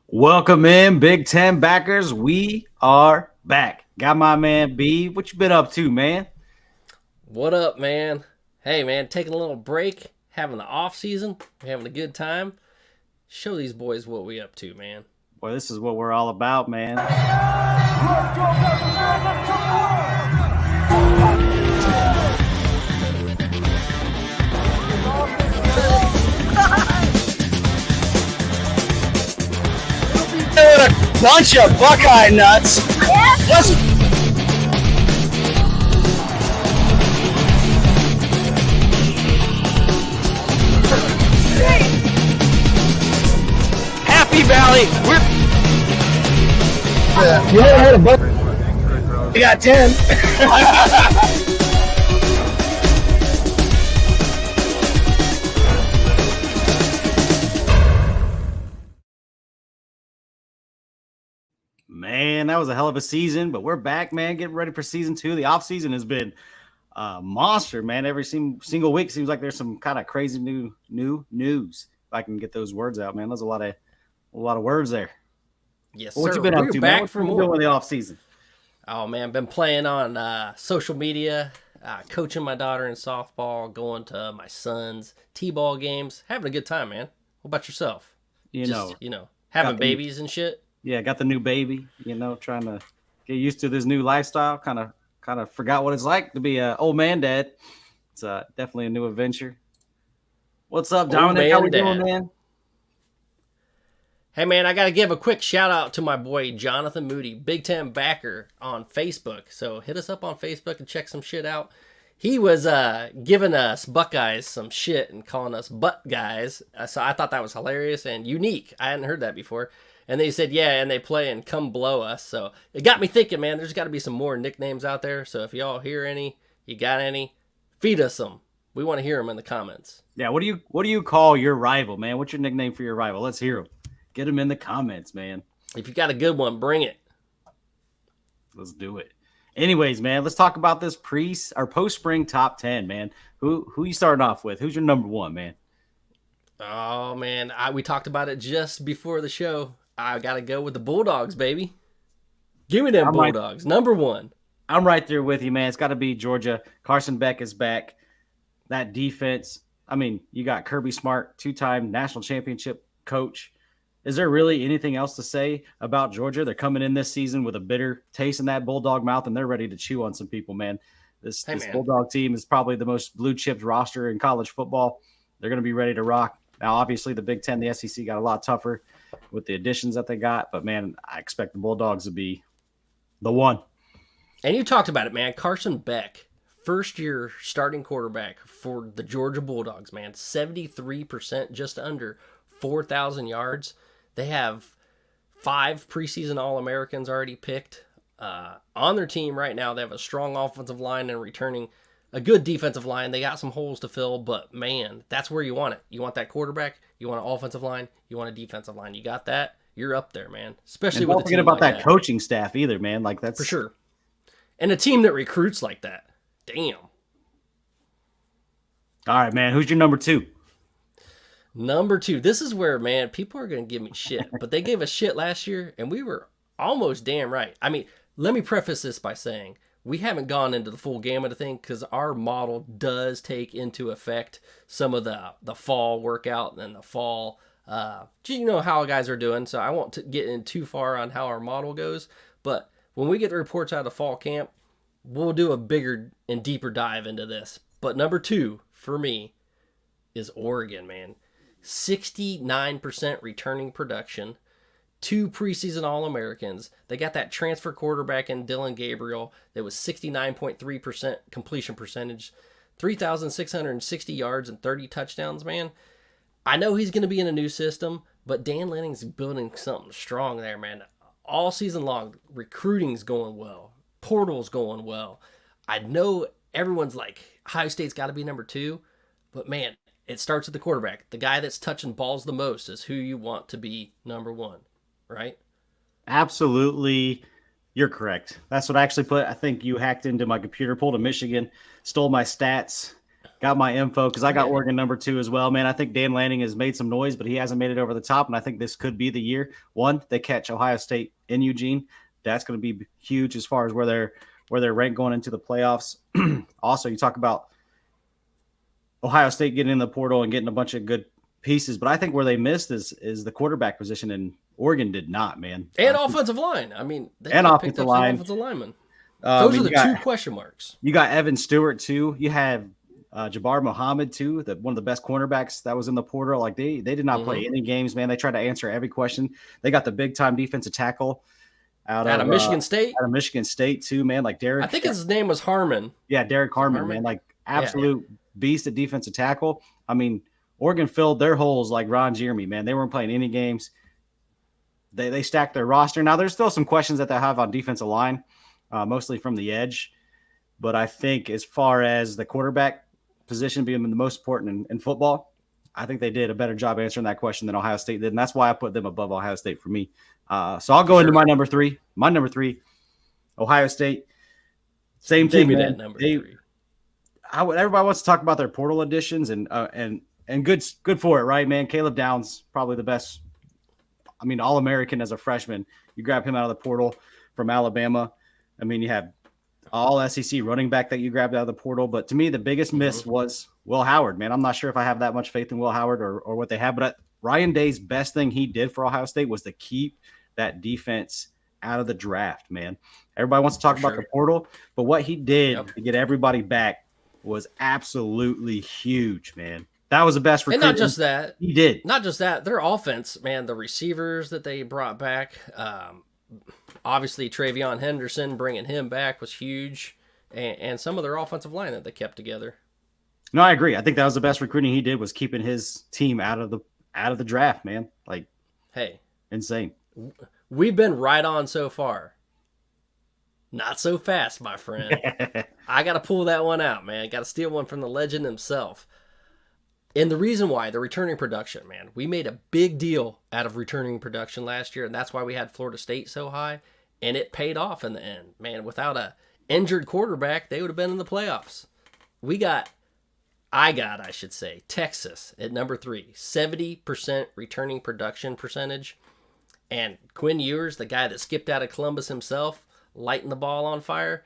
Welcome in, Big Ten backers. We are back. Got my man B. What you been up to, man? What up, man? Hey, man, taking a little break, having the off season, having a good time. Show these boys what we up to, man. Boy, this is what we're all about, man. A bunch of Buckeye nuts. Let's Happy Valley. You never had a buck. You got 10. Man, that was a hell of a season, but we're back, man. Getting ready for season 2. The off season has been a monster, man. Every single week seems like there's some kind of crazy new news. If I can get those words out, man. There's a lot of words there. Yes, What sir. you been up We're to, back man? What for you more. doing in the off season? Oh, man, been playing on social media, coaching my daughter in softball, going to my son's t-ball games, having a good time, man. What about yourself? Having got the- babies and shit. Yeah, got the new baby. Trying to get used to this new lifestyle. Kind of forgot what it's like to be an old man dad. It's definitely a new adventure. What's up, Dominic? How we doing, man? Hey, man, I got to give a quick shout out to my boy, Jonathan Moody, Big Ten backer on Facebook. So hit us up on Facebook and check some shit out. He was giving us Buckeyes some shit and calling us butt guys. So I thought that was hilarious and unique. I hadn't heard that before. And they said, yeah, and they play and come below us. So it got me thinking, man, there's got to be some more nicknames out there. So if y'all hear any, you got any, feed us them. We want to hear them in the comments. Yeah, what do you call your rival, man? What's your nickname for your rival? Let's hear them. Get them in the comments, man. If you got a good one, bring it. Let's do it. Anyways, man, let's talk about this post-spring top 10, man. Who you starting off with? Who's your number one, man? Oh, man, we talked about it just before the show. I got to go with the Bulldogs, baby. Give me them Bulldogs. Number one. I'm right there with you, man. It's got to be Georgia. Carson Beck is back. That defense. I mean, you got Kirby Smart, 2-time national championship coach. Is there really anything else to say about Georgia? They're coming in this season with a bitter taste in that Bulldog mouth, and they're ready to chew on some people, man. This Bulldog team is probably the most blue-chipped roster in college football. They're going to be ready to rock. Now, obviously, the Big Ten, the SEC got a lot tougher with the additions that they got. But, man, I expect the Bulldogs to be the one. And you talked about it, man. Carson Beck, first-year starting quarterback for the Georgia Bulldogs, man. 73%, just under 4,000 yards. They have 5 preseason All-Americans already picked on their team right now. They have a strong offensive line and returning a good defensive line. They got some holes to fill, but, man, that's where you want it. You want that quarterback, you want an offensive line, you want a defensive line. You got that, you're up there, man. Especially with don't forget about that coaching staff either, man. Like, that's for sure. And a team that recruits like that. Damn. All right, man. Who's your number 2? Number 2. This is where, man, people are going to give me shit. But they gave us shit last year, and we were almost damn right. I mean, let me preface this by saying we haven't gone into the full gamut of things because our model does take into effect some of the fall workout and the fall, you know how guys are doing. So I won't get in too far on how our model goes. But when we get the reports out of fall camp, we'll do a bigger and deeper dive into this. But number 2 for me is Oregon, man. 69% returning production. 2 preseason All-Americans. They got that transfer quarterback in Dylan Gabriel that was 69.3% completion percentage, 3,660 yards and 30 touchdowns, man. I know he's going to be in a new system, but Dan Lanning's building something strong there, man. All season long, recruiting's going well. Portal's going well. I know everyone's like, Ohio State's got to be number 2, but, man, it starts with the quarterback. The guy that's touching balls the most is who you want to be number 1. Right? Absolutely. You're correct. That's what I actually put. I think you hacked into my computer, pulled a Michigan, stole my stats. got my info because I got Oregon number 2 as well, man. I think Dan Lanning has made some noise, but he hasn't made it over the top, and I think this could be the year. One, they catch Ohio State in Eugene. That's going to be huge as far as where they're ranked going into the playoffs. Also, you talk about Ohio State getting in the portal and getting a bunch of good pieces, but I think where they missed is the quarterback position, and Oregon did not, man. And offensive line. I mean, they and picked offensive up some line. offensive linemen. Those are the two question marks. You got Evan Stewart too. You have Jabbar Muhammad too, one of the best cornerbacks that was in the portal. Like they did not play any games, man. They tried to answer every question. They got the big time defensive tackle out of Michigan State. Out of Michigan State too, man. Like Derek. I think his name was Harmon. Yeah, Derek Harmon, man. Like absolute beast at defensive tackle. I mean, Oregon filled their holes like Ron Jeremy, man. They weren't playing any games. They stacked their roster. Now there's still some questions that they have on defensive line, mostly from the edge. But I think as far as the quarterback position being the most important in football, I think they did a better job answering that question than Ohio State did. And that's why I put them above Ohio State for me. So I'll go into my number 3. My number 3, Ohio State. Same thing. Give me that number 3. Everybody wants to talk about their portal additions and good for it, right, man? Caleb Downs, probably the best. I mean, All-American as a freshman. You grab him out of the portal from Alabama. I mean, you have all SEC running back that you grabbed out of the portal. But to me, the biggest miss was Will Howard, man. I'm not sure if I have that much faith in Will Howard or what they have. But Ryan Day's best thing he did for Ohio State was to keep that defense out of the draft, man. Everybody wants to talk about the portal, but what he did to get everybody back was absolutely huge, man. That was the best recruit. And not just that. He did. Not just that. Their offense, man, the receivers that they brought back, obviously Travion Henderson, bringing him back was huge. And some of their offensive line that they kept together. No, I agree. I think that was the best recruiting he did was keeping his team out of the draft, man. Like, hey, insane. We've been right on so far. Not so fast, my friend. I got to pull that one out, man. Got to steal one from the legend himself. And the reason why, the returning production, man. We made a big deal out of returning production last year, and that's why we had Florida State so high, and it paid off in the end. Man, without a injured quarterback, they would have been in the playoffs. I should say, Texas at number 3, 70% returning production percentage. And Quinn Ewers, the guy that skipped out of Columbus himself, lighting the ball on fire.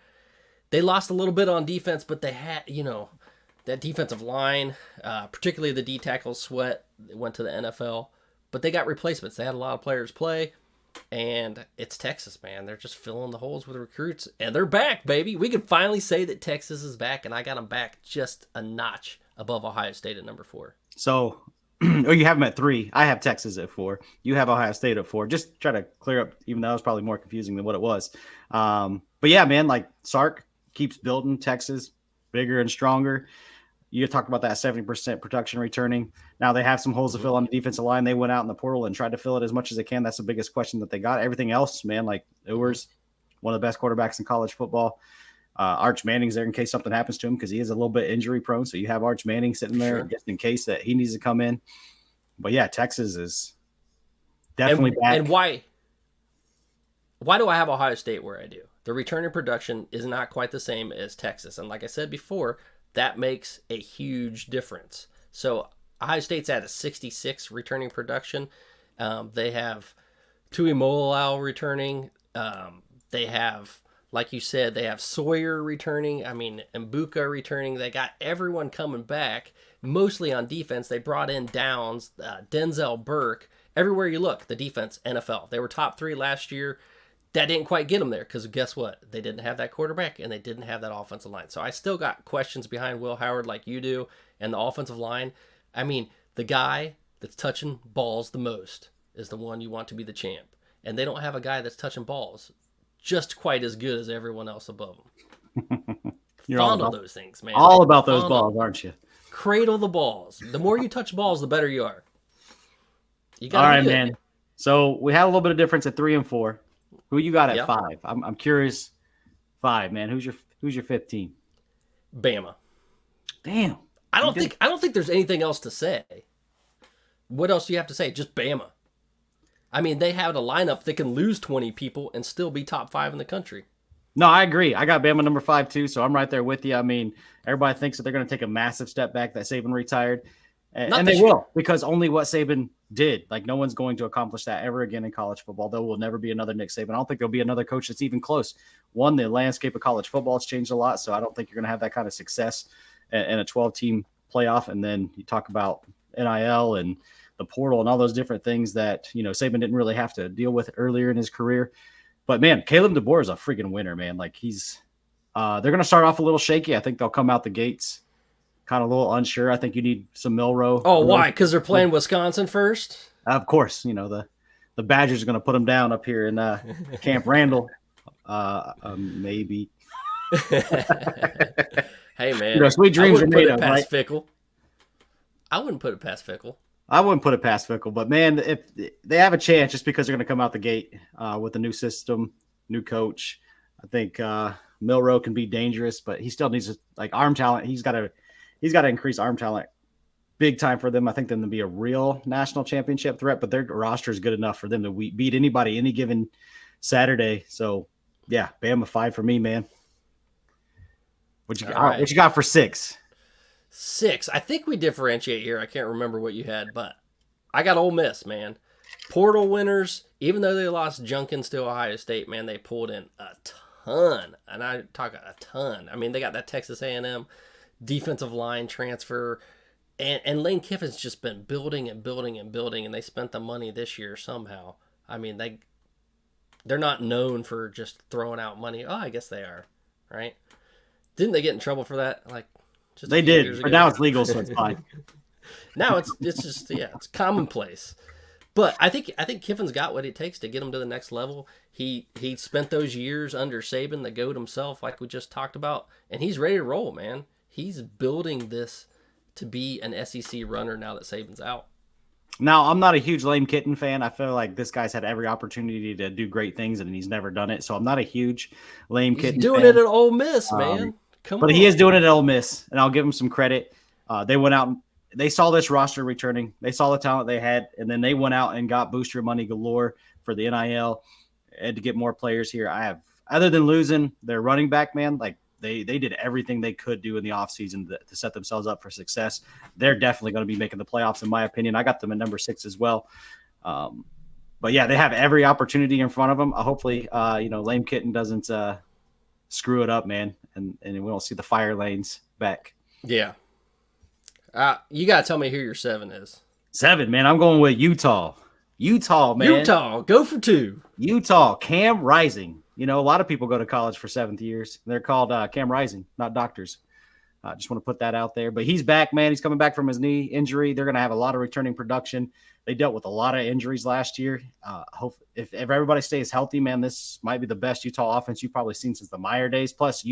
They lost a little bit on defense, but they had, that defensive line, particularly the D tackle Sweat, went to the NFL. But they got replacements. They had a lot of players play. And it's Texas, man. They're just filling the holes with recruits. And they're back, baby. We can finally say that Texas is back. And I got them back just a notch above Ohio State at number 4. So, you have them at 3. I have Texas at 4. You have Ohio State at 4. Just try to clear up, even though that was probably more confusing than what it was. But yeah, man, like Sark keeps building Texas bigger and stronger. You talked about that 70% production returning. Now they have some holes to fill on the defensive line. They went out in the portal and tried to fill it as much as they can. That's the biggest question that they got. Everything else, man, like Ewers, one of the best quarterbacks in college football. Arch Manning's there in case something happens to him because he is a little bit injury prone. So you have Arch Manning sitting there just in case that he needs to come in. But yeah, Texas is definitely back. And why do I have Ohio State where I do? The returning production is not quite the same as Texas. And like I said before, that makes a huge difference. So Ohio State's at a 66 returning production. They have Tui Molal returning. They have, like you said, they have Sawyer returning. I mean, Mbuka returning. They got everyone coming back, mostly on defense. They brought in Downs, Denzel Burke. Everywhere you look, the defense, NFL. They were top 3 last year. That didn't quite get them there because guess what? They didn't have that quarterback and they didn't have that offensive line. So I still got questions behind Will Howard like you do and the offensive line. I mean, the guy that's touching balls the most is the one you want to be the champ. And they don't have a guy that's touching balls just quite as good as everyone else above them. You're Fondle those things, man. All about those balls, aren't you? Cradle the balls. The more you touch balls, the better you are. You all right, man. So we had a little bit of difference at 3 and 4. Who you got at 5? I'm curious. 5, man. Who's your 15? Bama. Damn. I don't think there's anything else to say. What else do you have to say? Just Bama. I mean, they have a lineup that can lose 20 people and still be top 5 in the country. No, I agree. I got Bama number 5 too, so I'm right there with you. I mean, everybody thinks that they're going to take a massive step back that Saban retired, and they will, because only what Saban did. Like, no one's going to accomplish that ever again in college football. There will never be another Nick Saban. I don't think there'll be another coach that's even close. One, the landscape of college football has changed a lot, so I don't think you're going to have that kind of success in a 12-team playoff. And then you talk about NIL and the portal and all those different things that, you know, Saban didn't really have to deal with earlier in his career. But man, Caleb DeBoer is a freaking winner, man. Like, he's they're going to start off a little shaky. I think they'll come out the gates kind of a little unsure. I think you need some Milroe. Oh, why? Because they're playing Wisconsin first? Of course, you know, the Badgers are going to put them down up here in Camp Randall. Maybe. Hey, man. You know, sweet dreams are made of, right? Fickle. I wouldn't put it past Fickle. I wouldn't put it past Fickle, but man, if they have a chance, just because they're going to come out the gate with a new system, new coach, I think Milroe can be dangerous, but he still needs arm talent. He's got to increase arm talent big time for them. I think them to be a real national championship threat, but their roster is good enough for them to beat anybody any given Saturday. So yeah, Bama 5 for me, man. What you got for 6? 6. I think we differentiate here. I can't remember what you had, but I got Ole Miss, man. Portal winners, even though they lost Junkins to Ohio State, man, they pulled in a ton. And I talk a ton. I mean, they got that Texas A&M defensive line transfer. And Lane Kiffin's just been building and building and building, and they spent the money this year somehow. I mean, they're not known for just throwing out money. Oh, I guess they are, right? Didn't they get in trouble for that? They did, but now it's legal, so it's fine. Now it's just it's commonplace. But I think Kiffin's got what it takes to get him to the next level. He spent those years under Saban, the GOAT himself, like we just talked about, and he's ready to roll, man. He's building this to be an SEC runner now that Saban's out. Now, I'm not a huge Lane Kiffin fan. I feel like this guy's had every opportunity to do great things, and he's never done it. So I'm not a huge Lane Kiffin fan. He's doing it at Ole Miss, man. Come on. But he is doing it at Ole Miss, and I'll give him some credit. They went out and they saw this roster returning. They saw the talent they had, and then they went out and got booster money galore for the NIL and to get more players here. Other than losing their running back, man, like they did everything they could do in the offseason to set themselves up for success. They're definitely going to be making the playoffs, in my opinion. I got them at number 6 as well. But yeah, they have every opportunity in front of them. Hopefully, Lane Kiffin doesn't screw it up, man, and we don't see the fire lanes back. Yeah. You got to tell me who your 7 is. 7, man. I'm going with Utah. Utah, man. Utah, go for 2. Utah, Cam Rising. You know, a lot of people go to college for 7th years. They're called Cam Rising, not doctors. I just want to put that out there. But he's back, man. He's coming back from his knee injury. They're going to have a lot of returning production. They dealt with a lot of injuries last year. If everybody stays healthy, man, this might be the best Utah offense you've probably seen since the Meyer days. Plus,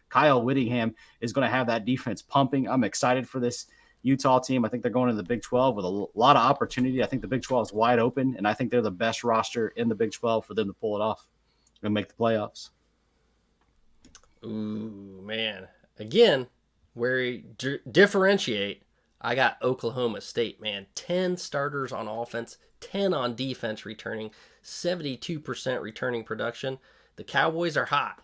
Kyle Whittingham is going to have that defense pumping. I'm excited for this Utah team. I think they're going to the Big 12 with a lot of opportunity. I think the Big 12 is wide open, and I think they're the best roster in the Big 12 for them to pull it off and make the playoffs. Ooh, man. Again, where you differentiate, I got Oklahoma State, man. 10 starters on offense, 10 on defense returning, 72% returning production. The Cowboys are hot.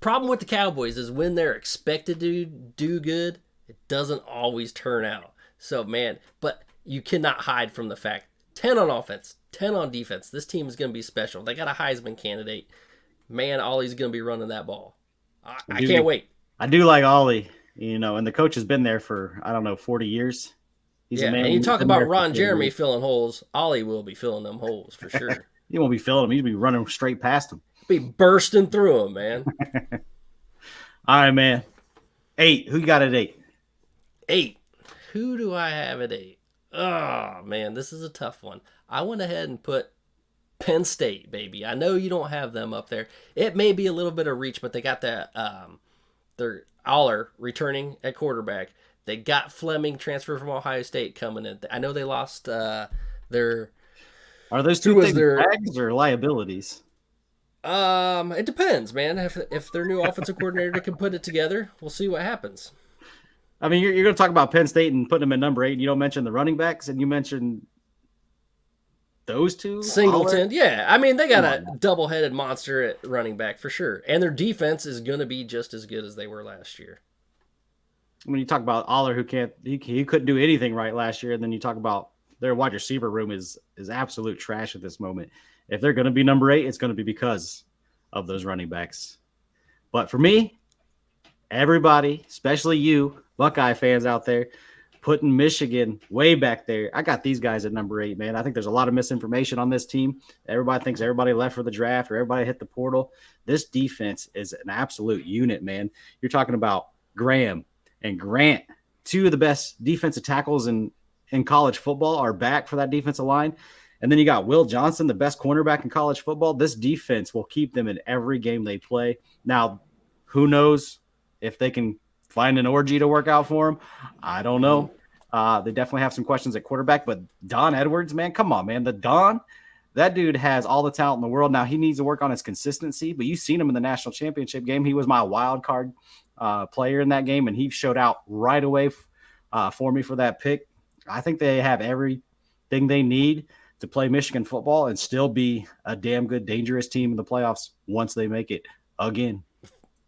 Problem with the Cowboys is when they're expected to do good, it doesn't always turn out. So, man, but you cannot hide from the fact 10 on offense, 10 on defense. This team is going to be special. They got a Heisman candidate. Man, Ollie's going to be running that ball. I can't wait. I do like Ollie, and the coach has been there for, 40 years. He's a man. And you talk about Ron Jeremy filling holes. Ollie will be filling them holes for sure. He won't be filling them. He'll be running straight past them. Be bursting through them, man. All right, man. 8. Who you got at 8? 8. Who do I have at 8? Oh, man, this is a tough one. I went ahead and put Penn State, baby. I know you don't have them up there. It may be a little bit of reach, but they got that their Aller returning at quarterback. They got Fleming transfer from Ohio State coming in. I know they lost their. Are those two things drags or liabilities? It depends, man. If their new offensive coordinator can put it together, we'll see what happens. I mean, you're going to talk about Penn State and putting them at number 8. And you don't mention the running backs, and you mentioned those two? Singleton, yeah. I mean, they got Come a on now. double-headed monster at running back for sure. And their defense is going to be just as good as they were last year. When you talk about Aller, who he couldn't do anything right last year, and then you talk about their wide receiver room is absolute trash at this moment. If they're going to be number 8, it's going to be because of those running backs. But for me, everybody, especially you Buckeye fans out there, putting Michigan way back there. I got these guys at number 8, man. I think there's a lot of misinformation on this team. Everybody thinks everybody left for the draft or everybody hit the portal. This defense is an absolute unit, man. You're talking about Graham and Grant, 2 of the best defensive tackles in college football, are back for that defensive line. And then you got Will Johnson, the best cornerback in college football. This defense will keep them in every game they play. Now, who knows if they can find an orgy to work out for them? I don't know. They definitely have some questions at quarterback, but Don Edwards, man, come on, man. That dude has all the talent in the world. Now, he needs to work on his consistency, but you've seen him in the national championship game. He was my wild card player in that game, and he showed out right away for me for that pick. I think they have everything they need to play Michigan football and still be a damn good, dangerous team in the playoffs once they make it again.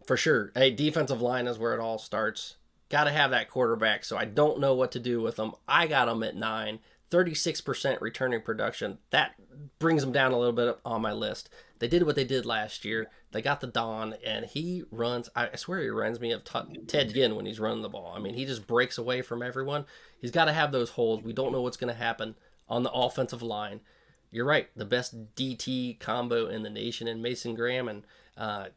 For sure. Hey, defensive line is where it all starts. Got to have that quarterback, so I don't know what to do with them. I got them at 9, 36% returning production. That brings them down a little bit on my list. They did what they did last year. They got the Don, and he runs. I swear he reminds me of Ted Ginn when he's running the ball. I mean, he just breaks away from everyone. He's got to have those holes. We don't know what's going to happen on the offensive line. You're right. The best DT combo in the nation in Mason Graham and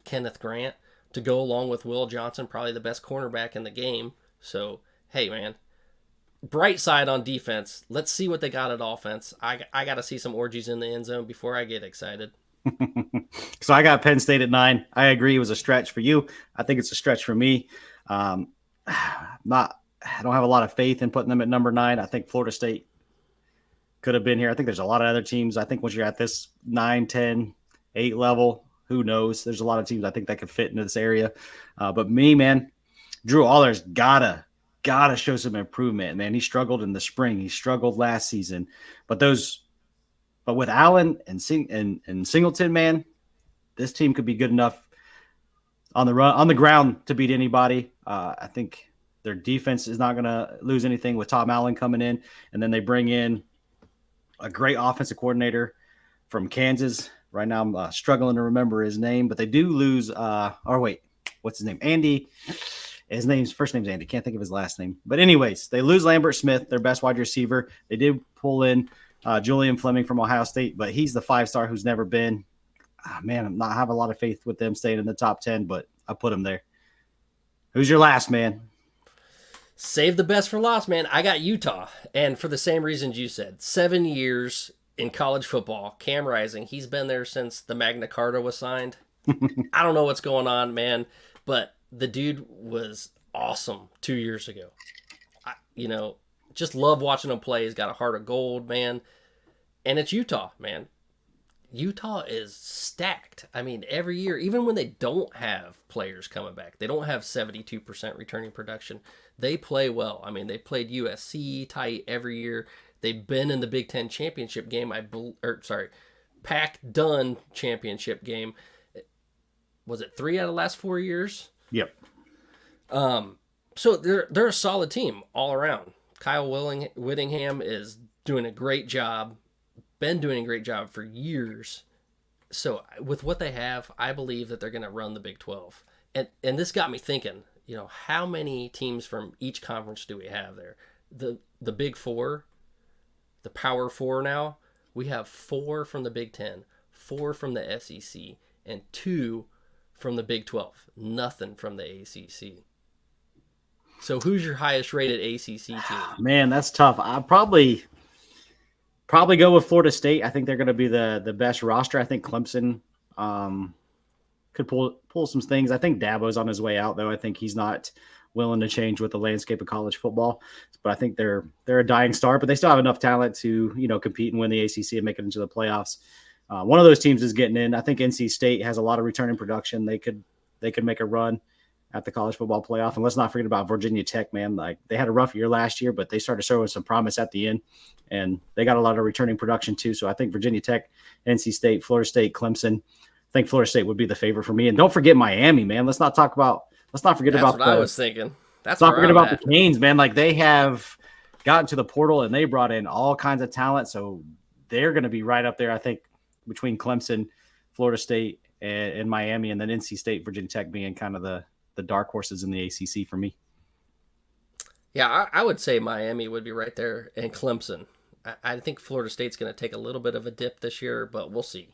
Kenneth Grant to go along with Will Johnson, probably the best cornerback in the game. So, hey, man, bright side on defense. Let's see what they got at offense. I got to see some orgies in the end zone before I get excited. So I got Penn State at 9. I agree it was a stretch for you. I think it's a stretch for me. I don't have a lot of faith in putting them at number 9. I think Florida State could have been here. I think there's a lot of other teams. I think once you're at this 9, 10, 8 level, who knows? There's a lot of teams I think that could fit into this area. But me, man, Drew Aller's gotta show some improvement, man. He struggled in the spring. He struggled last season. But with Allen and Singleton, man, this team could be good enough on the ground to beat anybody. I think their defense is not going to lose anything with Tom Allen coming in, and then they bring in a great offensive coordinator from Kansas. Right now, I'm struggling to remember his name, but they do lose. What's his name? Andy. His first name's Andy. Can't think of his last name. But anyways, they lose Lambert Smith, their best wide receiver. They did pull in Julian Fleming from Ohio State, but he's the 5-star who's never been. Man, I have a lot of faith with them staying in the top 10, but I put them there. Who's your last, man? Save the best for last, man. I got Utah, and for the same reasons you said. 7 years in college football. Cam Rising, he's been there since the Magna Carta was signed. I don't know what's going on, man, but the dude was awesome 2 years ago. Just love watching him play. He's got a heart of gold, man. And it's Utah, man. Utah is stacked. I mean, every year, even when they don't have players coming back, they don't have 72% returning production, they play well. I mean, they played USC tight every year. They've been in the Big Ten championship game. Pac-Dun championship game. Was it 3 out of the last 4 years? Yep. So they're a solid team all around. Kyle Whittingham is doing a great job. Been doing a great job for years. So with what they have, I believe that they're going to run the Big 12. And this got me thinking, how many teams from each conference do we have there? The Big 4, the Power 4 now, we have 4 from the Big 10, 4 from the SEC, and 2 from the Big 12. Nothing from the ACC. So who's your highest rated ACC team? Man, that's tough. I'll probably go with Florida State. I think they're going to be the best roster. I think Clemson could pull some things. I think Dabo's on his way out, though. I think he's not willing to change with the landscape of college football. But I think they're a dying star, but they still have enough talent to compete and win the ACC and make it into the playoffs. One of those teams is getting in. I think NC State has a lot of returning production. They could make a run. at the college football playoff. And let's not forget about Virginia Tech, man. Like, they had a rough year last year, but they started showing some promise at the end, and they got a lot of returning production too. So I think Virginia Tech, NC State, Florida State, Clemson. I think Florida State would be the favorite for me. And don't forget Miami, man. Let's not forget That's about what I was thinking. Let's not forget about the Canes, man. Like, they have gotten to the portal and they brought in all kinds of talent. So they're going to be right up there, I think, between Clemson, Florida State, and Miami, and then NC State, Virginia Tech being kind of the dark horses in the ACC for me. Yeah, I would say Miami would be right there, and Clemson. I think Florida State's going to take a little bit of a dip this year, but we'll see.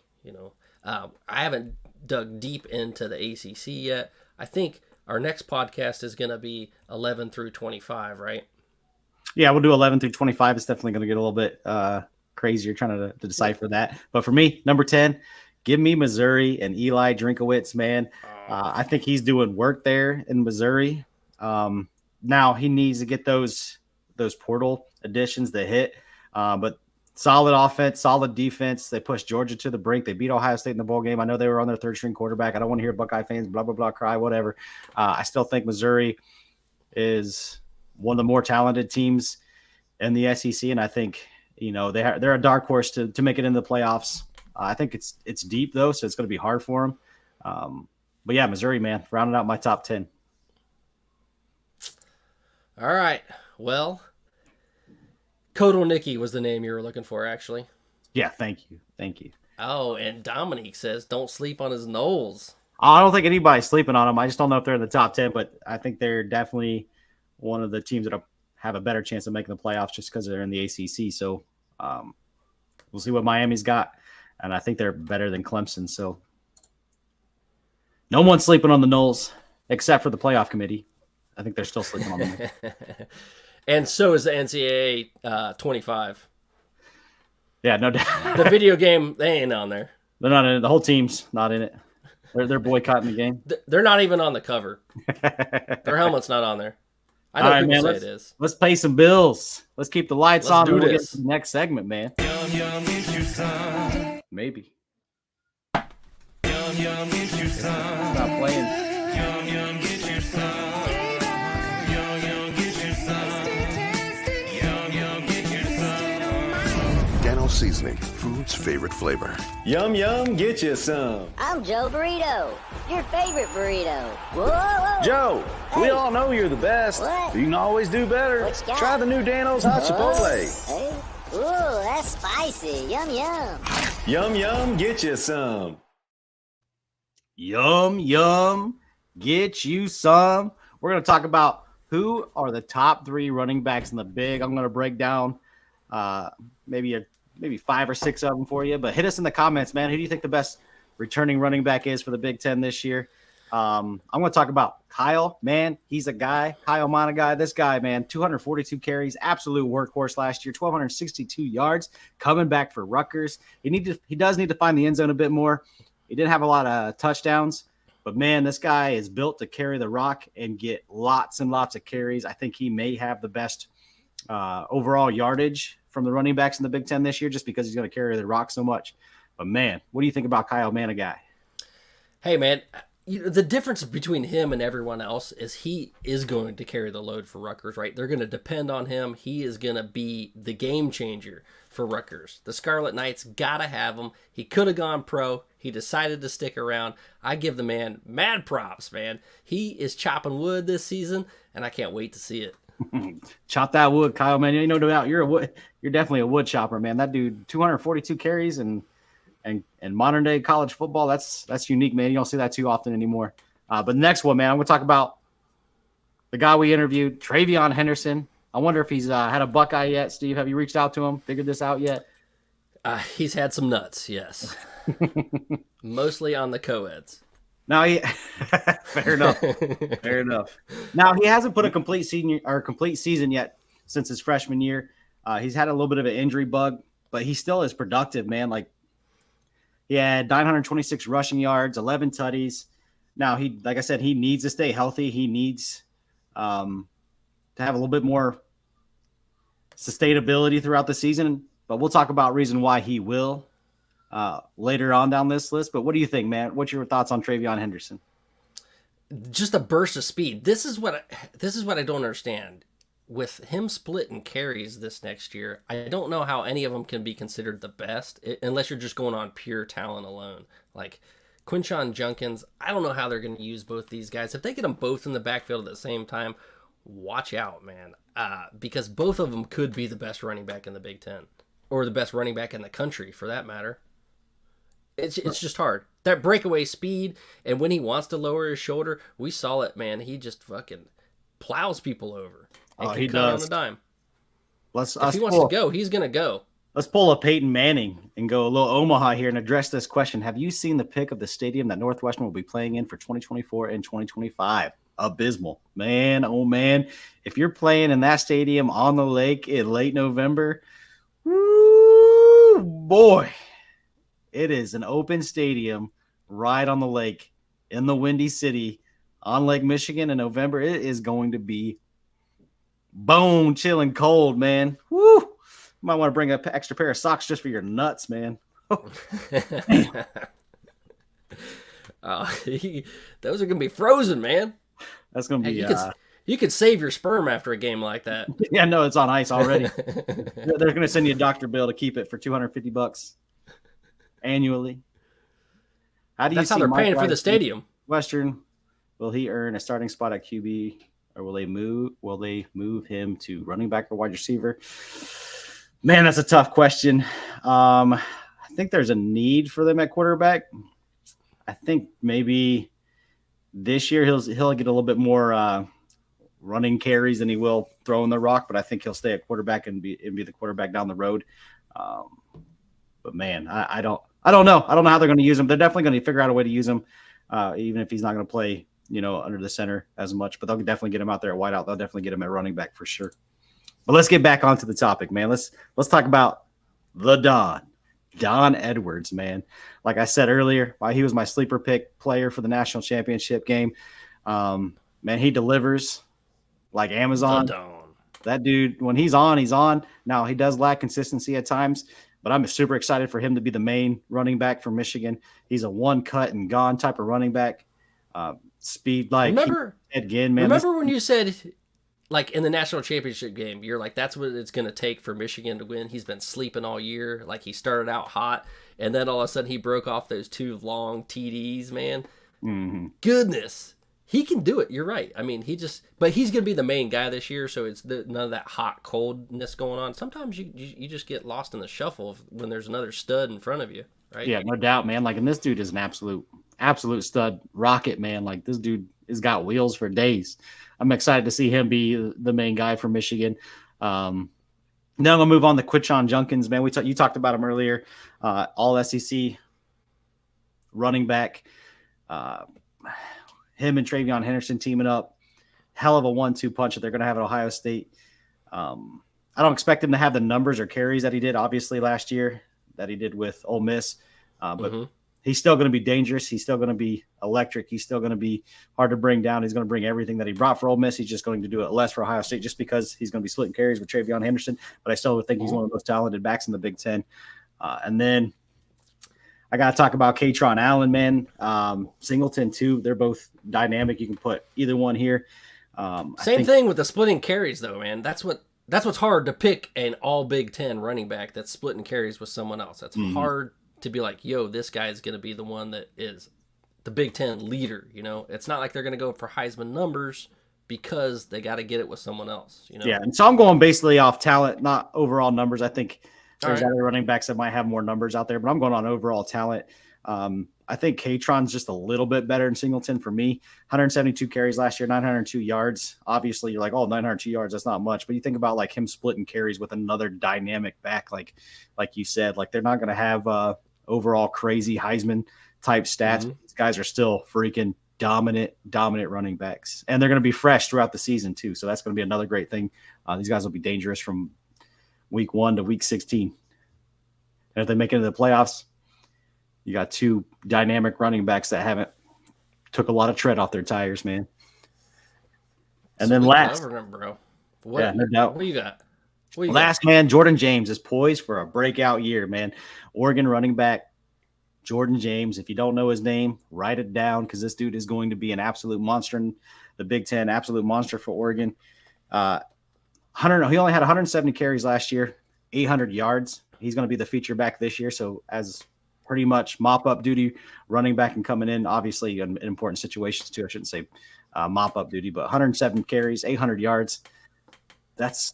I haven't dug deep into the ACC yet. I think our next podcast is going to be 11 through 25, right? Yeah, we'll do 11 through 25. It's definitely going to get a little bit crazier trying to decipher that. But for me, number 10, give me Missouri and Eli Drinkowitz, man. I think he's doing work there in Missouri. Now he needs to get those portal additions that hit. But solid offense, solid defense. They pushed Georgia to the brink. They beat Ohio State in the bowl game. I know they were on their third-string quarterback. I don't want to hear Buckeye fans blah, blah, blah, cry, whatever. I still think Missouri is one of the more talented teams in the SEC, and I think they're a dark horse to make it into the playoffs. I think it's deep though, so it's going to be hard for them. But yeah, Missouri, man, rounding out my top 10. All right. Well, Kotelnicki was the name you were looking for, actually. Yeah, thank you. Oh, and Dominique says don't sleep on his Knowles. I don't think anybody's sleeping on them. I just don't know if they're in the top 10, but I think they're definitely one of the teams that have a better chance of making the playoffs just because they're in the ACC. So we'll see what Miami's got, and I think they're better than Clemson. So no one's sleeping on the Knowles except for the playoff committee. I think they're still sleeping on them. And so is the NCAA 25. Yeah, no doubt. The video game, they ain't on there. They're not in it. The whole team's not in it. They're boycotting the game. They're not even on the cover. Their helmet's not on there. I know people say it is. Let's pay some bills. Let's keep the lights on. Do and we'll this. get to the next segment, man. Maybe. Stop playing. Seasoning, food's favorite flavor. Yum, yum, get you some. I'm Joe Burrito, your favorite burrito. Whoa, whoa. Joe, we Hey. all know you're the best. What? You can always do better. What you got? Try the new Dano's Hot Chipotle. Hey. Ooh, that's spicy. Yum, yum. Yum, yum, get you some. Yum, yum. Get you some. We're going to talk about who are the top 3 running backs in the big. I'm going to break down maybe 5 or 6 of them for you, but hit us in the comments, man. Who do you think the best returning running back is for the Big Ten this year? I'm going to talk about Kyle, man. He's a guy. Kyle Monagai, this guy, man, 242 carries, absolute workhorse last year, 1,262 yards, coming back for Rutgers. He does need to find the end zone a bit more. He didn't have a lot of touchdowns, but man, this guy is built to carry the rock and get lots and lots of carries. I think he may have the best overall yardage from the running backs in the Big Ten this year, just because he's going to carry the rock so much. But man, what do you think about Kyle Monagai? Hey, man, the difference between him and everyone else is he is going to carry the load for Rutgers, right? They're going to depend on him. He is going to be the game changer for Rutgers. The Scarlet Knights got to have him. He could have gone pro. He decided to stick around. I give the man mad props, man. He is chopping wood this season, and I can't wait to see it. Chop that wood, Kyle, man. You know, no doubt you're definitely a wood chopper, man. That dude, 242 carries and modern day college football, that's unique, man. You don't see that too often anymore. But the next one, man, I'm going to talk about the guy we interviewed, Travion Henderson. I wonder if he's had a Buckeye yet. Steve, have you reached out to him, figured this out yet? He's had some nuts, yes. Mostly on the co-eds. Now fair enough. Fair enough. Now he hasn't put a complete season yet since his freshman year. He's had a little bit of an injury bug, but he still is productive, man. Like, he had 926 rushing yards, 11 tutties. Now like I said, he needs to stay healthy. He needs to have a little bit more sustainability throughout the season, but we'll talk about reason why he will later on down this list. But what do you think, man? What's your thoughts on Travion Henderson? just a burst of speed. This is what I don't understand. With him splitting carries this next year, I don't know how any of them can be considered the best unless you're just going on pure talent alone. Like Quinshon Judkins, I don't know how they're going to use both these guys. If they get them both in the backfield at the same time, watch out, man. Because both of them could be the best running back in the Big Ten, or the best running back in the country, for that matter. It's just hard. That breakaway speed, and when he wants to lower his shoulder, we saw it, man. He just fucking plows people over. And he cut does. on a dime. If he wants to go, he's going to go. Let's pull a Peyton Manning and go a little Omaha here and address this question. Have you seen the pic of the stadium that Northwestern will be playing in for 2024 and 2025? Abysmal. Man, oh man. If you're playing in that stadium on the lake in late November, woo, boy, it is an open stadium right on the lake in the Windy City on Lake Michigan in November. It is going to be bone chilling cold, man. Woo! You might want to bring an extra pair of socks just for your nuts, man. Those are gonna be frozen, man. That's gonna be. You could save your sperm after a game like that. Yeah, no, it's on ice already. They're gonna send you a doctor bill to keep it for $250 annually. How do you? That's how they're paying for the stadium. Western, will he earn a starting spot at QB? Or will they move him to running back or wide receiver? Man, that's a tough question. I think there's a need for them at quarterback. I think maybe this year he'll get a little bit more running carries than he will throwing the rock, but I think he'll stay at quarterback and be the quarterback down the road. But man, I don't know. I don't know how they're going to use him. They're definitely going to figure out a way to use him, even if he's not going to play, under the center as much, but they'll definitely get him out there at wideout. They'll definitely get him at running back for sure. But let's get back onto the topic, man. Let's talk about the Don Edwards, man. Like I said earlier, he was my sleeper pick player for the national championship game. Man, he delivers like Amazon. That dude, when he's on, he's on. Now, he does lack consistency at times, but I'm super excited for him to be the main running back for Michigan. He's a one cut and gone type of running back. Speed like Ed Ginn, man. Remember when you said, like, in the national championship game, you're like, that's what it's going to take for Michigan to win. He's been sleeping all year. Like, he started out hot, and then all of a sudden he broke off those 2 long TDs, man. Mm-hmm. Goodness. He can do it. You're right. I mean, but he's going to be the main guy this year, so it's none of that hot coldness going on. Sometimes you just get lost in the shuffle when there's another stud in front of you, right? Yeah, no doubt, man. Like, and this dude is an absolute stud rocket, man. Like, this dude has got wheels for days. I'm excited to see him be the main guy for Michigan. Now I'm gonna move on to Quinshon Judkins, man. You talked about him earlier. All SEC running back. Him and Travion Henderson teaming up. Hell of a 1-2 punch that they're gonna have at Ohio State. I don't expect him to have the numbers or carries that he did, obviously, last year that he did with Ole Miss, but he's still going to be dangerous. He's still going to be electric. He's still going to be hard to bring down. He's going to bring everything that he brought for Ole Miss. He's just going to do it less for Ohio State just because he's going to be splitting carries with Travion Henderson. But I still think he's one of the most talented backs in the Big Ten. And then I got to talk about Katron Allen, man. Singleton, too. They're both dynamic. You can put either one here. Same thing with the splitting carries, though, man. That's what's hard to pick an all Big Ten running back that's splitting carries with someone else. That's hard to be like, yo, this guy is going to be the one that is the Big Ten leader. It's not like they're going to go for Heisman numbers because they got to get it with someone else. Yeah, and so I'm going basically off talent, not overall numbers. I think there's other running backs that might have more numbers out there, but I'm going on overall talent. I think Katron's just a little bit better than Singleton for me. 172 carries last year, 902 yards. Obviously, you're like, 902 yards, that's not much. But you think about like him splitting carries with another dynamic back, like you said, like they're not going to have overall crazy Heisman type stats. But these guys are still freaking dominant running backs, and they're going to be fresh throughout the season too. So that's going to be another great thing. These guys will be dangerous from week 1 to week 16. And if they make it into the playoffs, you got 2 dynamic running backs that haven't took a lot of tread off their tires, man. And then last, bro. Yeah, no doubt. What do you got? Last, man, Jordan James is poised for a breakout year, man. Oregon running back, Jordan James. If you don't know his name, write it down because this dude is going to be an absolute monster in the Big Ten, absolute monster for Oregon. He only had 170 carries last year, 800 yards. He's going to be the feature back this year. So as pretty much mop-up duty running back and coming in, obviously in important situations too. I shouldn't say mop-up duty, but 107 carries, 800 yards. That's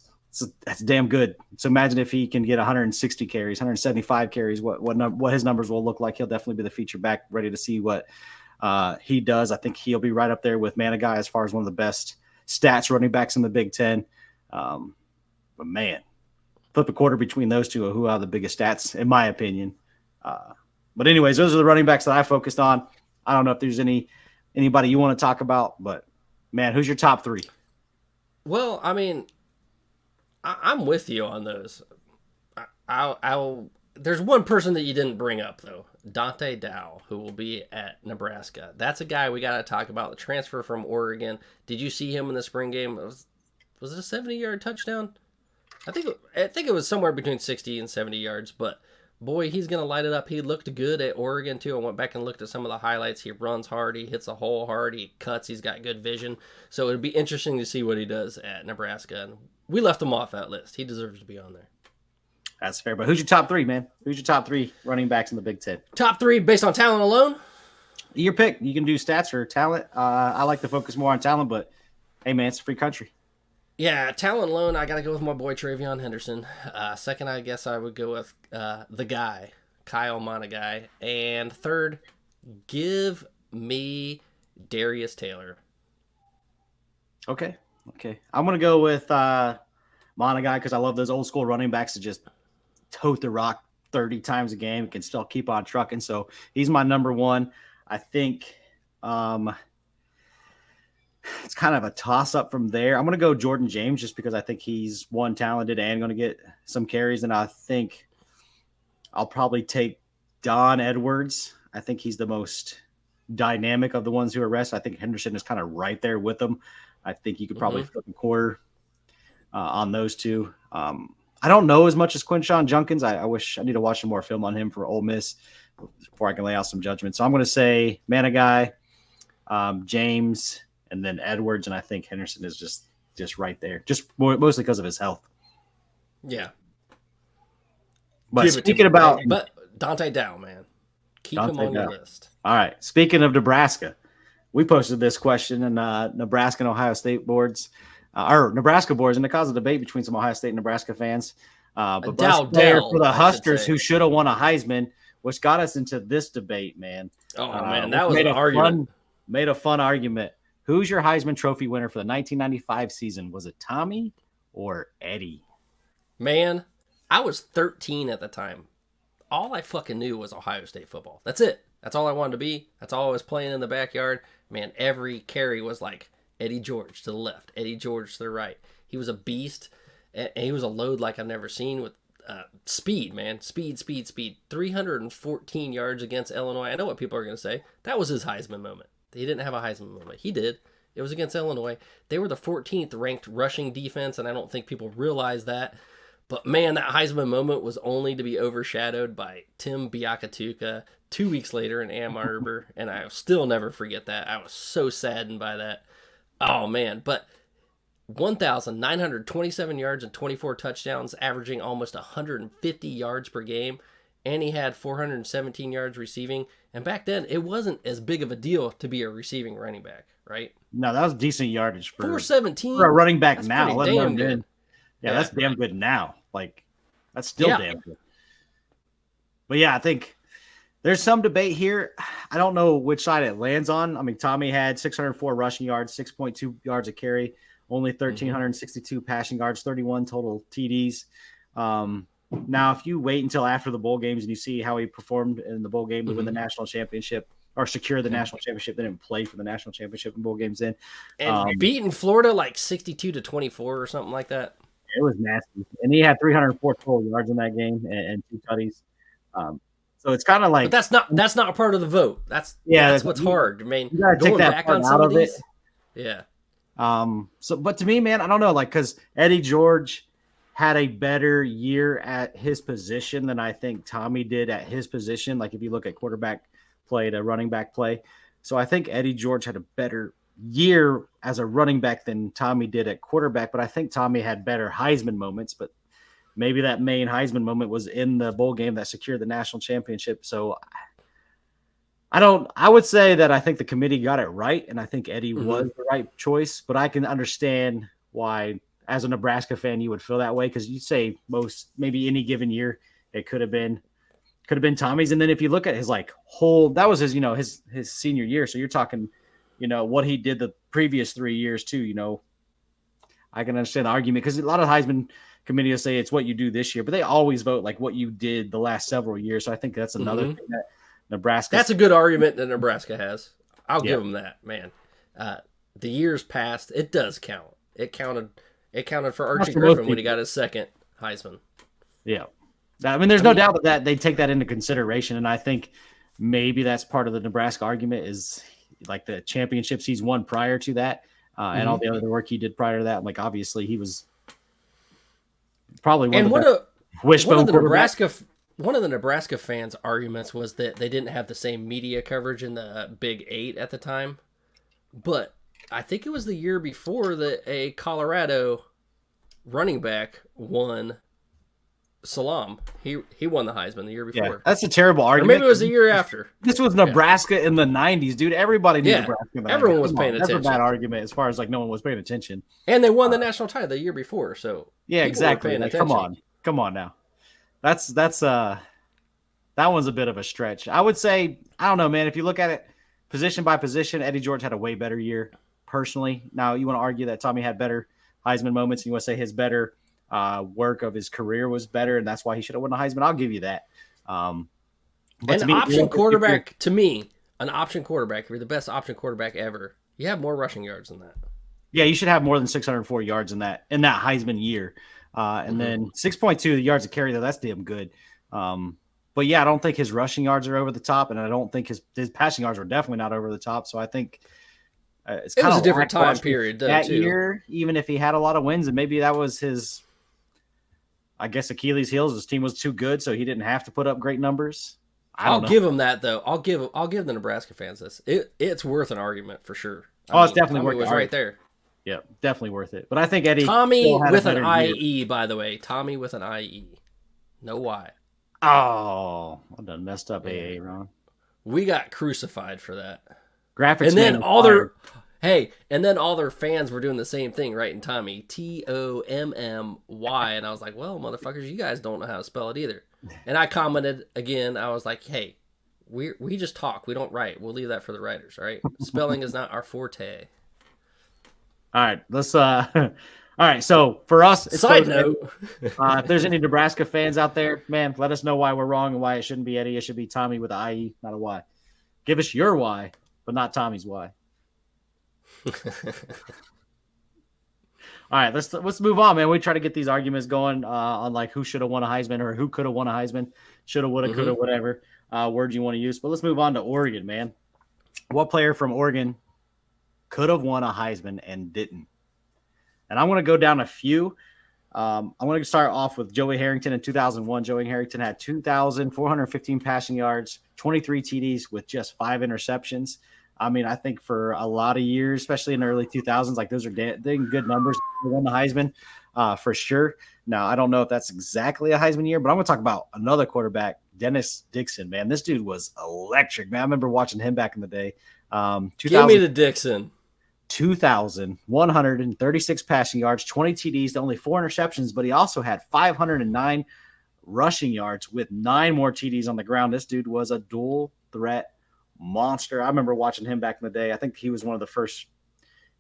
damn good. So imagine if he can get 160 carries, 175 carries, what his numbers will look like. He'll definitely be the feature back, ready to see what he does. I think he'll be right up there with Manigai as far as one of the best stats running backs in the Big Ten. But man, flip a quarter between those two of who have the biggest stats, in my opinion. But anyways, those are the running backs that I focused on. I don't know if there's anybody you want to talk about, but man, who's your top three? Well, I mean, I'm with you on those. There's one person that you didn't bring up, though. Dante Dow, who will be at Nebraska. That's a guy we got to talk about. The transfer from Oregon. Did you see him in the spring game? Was it a 70-yard touchdown? I think it was somewhere between 60 and 70 yards, but boy, he's going to light it up. He looked good at Oregon, too. I went back and looked at some of the highlights. He runs hard. He hits a hole hard. He cuts. He's got good vision. So it would be interesting to see what he does at Nebraska. And we left him off that list. He deserves to be on there. That's fair. But who's your top three, man? Who's your top three running backs in the Big Ten? Top three based on talent alone? Your pick. You can do stats or talent. I like to focus more on talent, but hey, man, it's a free country. Yeah, talent alone, I got to go with my boy Travion Henderson. Second, I guess I would go with the guy, Kyle Monagai. And third, give me Darius Taylor. Okay. I'm going to go with Monagai because I love those old school running backs that just tote the rock 30 times a game and can still keep on trucking. So he's my number one. I think it's kind of a toss-up from there. I'm going to go Jordan James just because I think he's, one, talented and going to get some carries. And I think I'll probably take Don Edwards. I think he's the most dynamic of the ones who are rested. I think Henderson is kind of right there with them. I think you could probably flip a quarter on those two. I don't know as much as Quinshon Junkins. I wish I need to watch some more film on him for Ole Miss before I can lay out some judgment. So I'm going to say Manigai, James, and then Edwards, and I think Henderson is just right there, just mostly because of his health. Yeah. But speaking about Dante Dow, man, keep him on your list. All right. Speaking of Nebraska, we posted this question in Nebraska and Ohio State boards, or Nebraska boards, and it caused a debate between some Ohio State and Nebraska fans. But best player for the Huskers who should have won a Heisman, which got us into this debate, man. Oh man, that was an argument. Made a fun argument. Who's your Heisman Trophy winner for the 1995 season? Was it Tommy or Eddie? Man, I was 13 at the time. All I fucking knew was Ohio State football. That's it. That's all I wanted to be. That's all I was playing in the backyard. Man, every carry was like Eddie George to the left, Eddie George to the right. He was a beast, and he was a load like I've never seen with speed, man. Speed. 314 yards against Illinois. I know what people are going to say. That was his Heisman moment. He didn't have a Heisman moment. He did. It was against Illinois. They were the 14th ranked rushing defense, and I don't think people realize that. But man, that Heisman moment was only to be overshadowed by Tim Biakatuka 2 weeks later in Ann Arbor, and I'll still never forget that. I was so saddened by that. Oh man, but 1,927 yards and 24 touchdowns, averaging almost 150 yards per game, and he had 417 yards receiving. And back then, it wasn't as big of a deal to be a receiving running back, right? No, that was decent yardage for 417 for a running back that's now. pretty damn good. Yeah, that's damn good now. Like, that's still damn good. But yeah, I think there's some debate here. I don't know which side it lands on. I mean, Tommy had 604 rushing yards, 6.2 yards a carry, only 1,362 passing yards, 31 total TDs. Now, if you wait until after the bowl games and you see how he performed in the bowl game to win the national championship or secure the national championship, they didn't play for the national championship in bowl games then. And beating Florida like 62-24 or something like that. It was nasty. And he had 304 total yards in that game and 2 tutties. So it's kind of like, but that's not a part of the vote. That's what's hard. I mean, you gotta take that part out of it. Yeah. So, but to me, man, I don't know, like, because Eddie George had a better year at his position than I think Tommy did at his position. Like if you look at quarterback play to running back play. So I think Eddie George had a better year as a running back than Tommy did at quarterback, but I think Tommy had better Heisman moments, but maybe that main Heisman moment was in the bowl game that secured the national championship. So I would say that I think the committee got it right, and I think Eddie was the right choice, but I can understand why, as a Nebraska fan, you would feel that way, because you say maybe any given year it could have been Tommy's. And then if you look at his that was his, his senior year. So you're talking, what he did the previous 3 years too, I can understand the argument, because a lot of Heisman committee will say it's what you do this year, but they always vote like what you did the last several years. So I think that's another thing that Nebraska. That's a good argument that Nebraska has. I'll give them that, man. The years past, it does count. It counted for Archie Griffin when he got his second Heisman. Yeah. I mean, there's no doubt that they take that into consideration. And I think maybe that's part of the Nebraska argument is like the championships he's won prior to that and all the other work he did prior to that. Like, obviously he was probably one of the wishbone quarterbacks. One of the Nebraska fans' arguments was that they didn't have the same media coverage in the Big 8 at the time. But I think it was the year before that a Colorado running back won. Salam. He won the Heisman the year before. Yeah, that's a terrible argument. Or maybe it was the year after. This was Nebraska in the 90s, dude. Everybody knew Nebraska in the 90s. Everyone was paying attention. That's a bad argument as far as no one was paying attention. And they won the national title the year before, so yeah, exactly. Come on now. That's that one's a bit of a stretch. I would say, I don't know, man. If you look at it position by position, Eddie George had a way better year personally. Now you want to argue that Tommy had better Heisman moments, and you want to say his better work of his career was better, and that's why he should have won the Heisman. I'll give you that. But an option quarterback, to me, an option quarterback, if you're the best option quarterback ever, you have more rushing yards than that. Yeah, you should have more than 604 yards in that Heisman year. And then 6.2 yards of carry, though, that's damn good. But yeah, I don't think his rushing yards are over the top, and I don't think his passing yards were definitely not over the top. So I think it was a different time period that year, even if he had a lot of wins, and maybe that was his, I guess, Achilles' heels. His team was too good, so he didn't have to put up great numbers. I'll give him that, though. I'll give the Nebraska fans this. It's worth an argument for sure. It's definitely worth it. It was right there. Yeah, definitely worth it. But I think Eddie Tommy with an IE, by the way. Tommy with an IE. No Y. Oh, I done messed up AA, Ron. We got crucified for that. Graphics. And then all their fans were doing the same thing, writing Tommy TOMMY, and I was like, well, motherfuckers, you guys don't know how to spell it either. And I commented again. I was like, hey, we just talk, we don't write. We'll leave that for the writers, all right? Spelling is not our forte. All right, let's all right, so for us, side note, if there's any Nebraska fans out there, man, let us know why we're wrong and why it shouldn't be Eddie. It should be Tommy with an IE, not a Y. Give us your why, but not Tommy's why. All right, let's move on, man. We try to get these arguments going on like who should have won a Heisman or who could have won a Heisman, should have, would have, could have, whatever word you want to use. But let's move on to Oregon, man. What player from Oregon could have won a Heisman and didn't? And I'm going to go down a few. I'm going to start off with Joey Harrington in 2001. Joey Harrington had 2,415 passing yards, 23 TDs with just 5 interceptions. I mean, I think for a lot of years, especially in the early 2000s, like those are good numbers to win the Heisman for sure. Now, I don't know if that's exactly a Heisman year, but I'm going to talk about another quarterback, Dennis Dixon. Man, this dude was electric, man. I remember watching him back in the day. Give me the Dixon. 2,136 passing yards, 20 TDs, only 4 interceptions, but he also had 509 rushing yards with 9 more TDs on the ground. This dude was a dual threat monster. I remember watching him back in the day. I think he was one of the first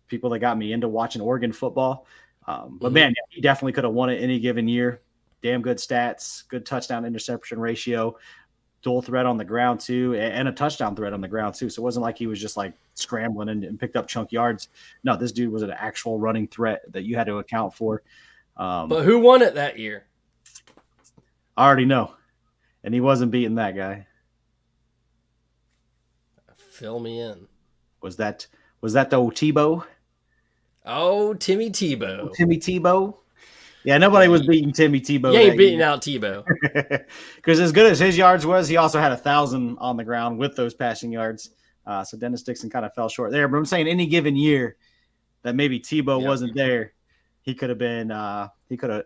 people that got me into watching Oregon football. But man, yeah, he definitely could have won it any given year. Damn good stats, good touchdown interception ratio, dual threat on the ground too, and a touchdown threat on the ground too. So it wasn't like he was just like scrambling and picked up chunk yards. No, this dude was an actual running threat that you had to account for. But who won it that year? I already know. And he wasn't beating that guy. Fill me in. Was that the old Tebow? Oh, Timmy Tebow. Timmy Tebow. Yeah, nobody was beating Timmy Tebow. You ain't that beating year. out Tebow. Because as good as his yards was, he also had 1,000 on the ground with those passing yards. So Dennis Dixon kind of fell short there. But I'm saying any given year that maybe Tebow wasn't there, he could have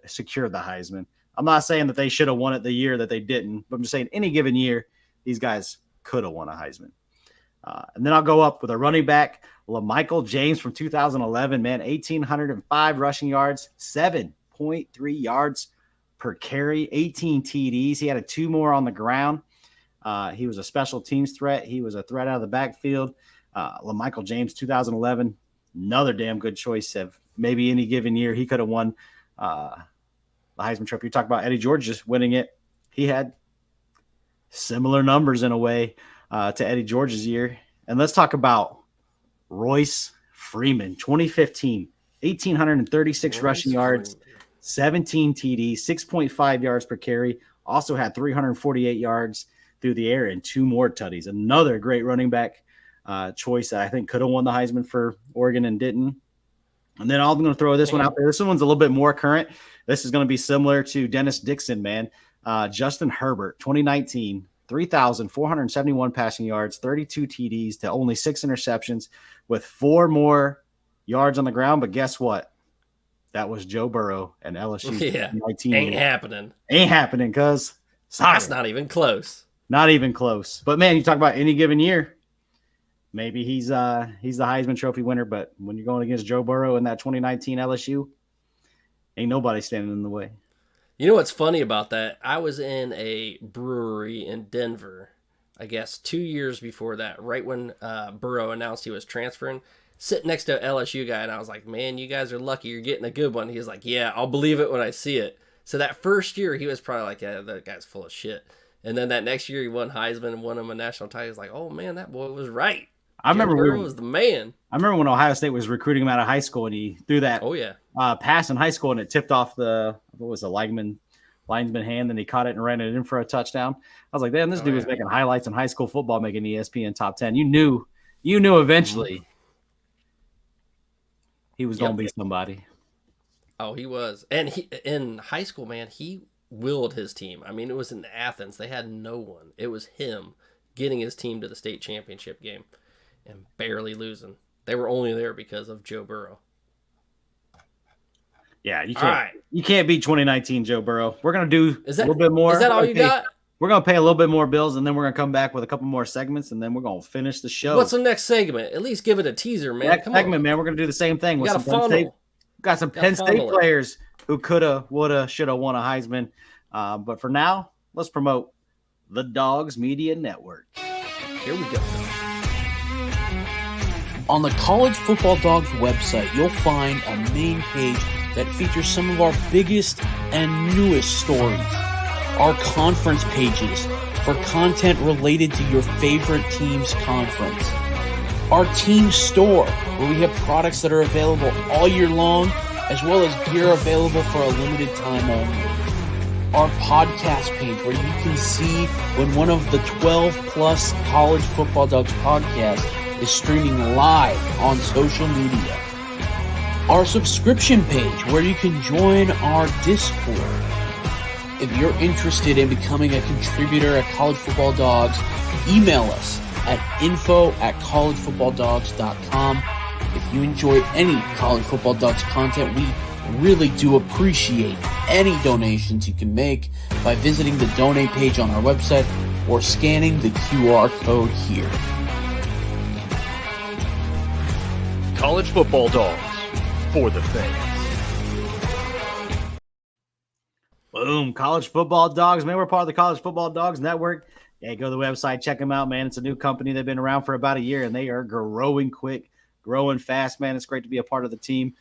secured the Heisman. I'm not saying that they should have won it the year that they didn't, but I'm just saying any given year, these guys could have won a Heisman. And then I'll go up with a running back, LaMichael James from 2011, man, 1,805 rushing yards, 7.3 yards per carry, 18 TDs. He had 2 more on the ground. He was a special teams threat. He was a threat out of the backfield. LaMichael James, 2011, another damn good choice of maybe any given year. He could have won the Heisman Trophy. You talk about Eddie George just winning it. He had similar numbers in a way to Eddie George's year. And let's talk about Royce Freeman, 2015, 1,836 rushing yards, 17 TDs, 6.5 yards per carry. Also had 348 yards through the air and 2 more tutties. Another great running back choice that I think could have won the Heisman for Oregon and didn't. And then I'm going to throw this one out there. This one's a little bit more current. This is going to be similar to Dennis Dixon, man. Justin Herbert, 2019, 3,471 passing yards, 32 TDs to only 6 interceptions with 4 more yards on the ground. But guess what? That was Joe Burrow and LSU. Yeah, 19. ain't happening. Ain't happening because that's not even close. Not even close. But, man, you talk about any given year, maybe he's the Heisman Trophy winner. But when you're going against Joe Burrow in that 2019 LSU, ain't nobody standing in the way. You know what's funny about that? I was in a brewery in Denver, I guess 2 years before that, right when Burrow announced he was transferring, sitting next to an LSU guy, and I was like, man, you guys are lucky you're getting a good one. He was like, yeah, I'll believe it when I see it. So that first year, he was probably like, yeah, that guy's full of shit. And then that next year, he won Heisman and won him a national title. He was like, oh, man, that boy was right. I remember Burrow was the man. I remember when Ohio State was recruiting him out of high school, and he threw that pass in high school, and it tipped off the lineman hand, and he caught it and ran it in for a touchdown. I was like, damn, this dude was making highlights in high school football, making ESPN top 10. You knew eventually he was going to be somebody. Oh, he was. And he in high school, man, he willed his team. I mean, it was in Athens. They had no one. It was him getting his team to the state championship game and barely losing. They were only there because of Joe Burrow. Yeah, you can't beat 2019 Joe Burrow. We're going to do a little bit more. Is that all you got? We're going to pay a little bit more bills, and then we're going to come back with a couple more segments, and then we're going to finish the show. What's the next segment? At least give it a teaser, man. Next segment, man, we're going to do the same thing. We got some Penn State players who coulda, woulda, shoulda won a Heisman. But for now, let's promote the Dogs Media Network. Here we go. On the College Football Dogs website, you'll find a main page that features some of our biggest and newest stories. Our conference pages for content related to your favorite team's conference. Our team store, where we have products that are available all year long, as well as gear available for a limited time only. Our podcast page, where you can see when one of the 12-plus College Football Dogs podcasts is streaming live on social media. Our subscription page, where you can join our Discord. If you're interested in becoming a contributor at College Football Dogs, email us at info@collegefootballdogs.com. If you enjoy any College Football Dogs content, we really do appreciate any donations you can make by visiting the donate page on our website or scanning the QR code here. College Football Dogs, for the fans. Boom, College Football Dogs, man. We're part of the College Football Dogs Network. Yeah, go to the website, check them out, man. It's a new company. They've been around for about a year, and they are growing quick, growing fast, man. It's great to be a part of the team.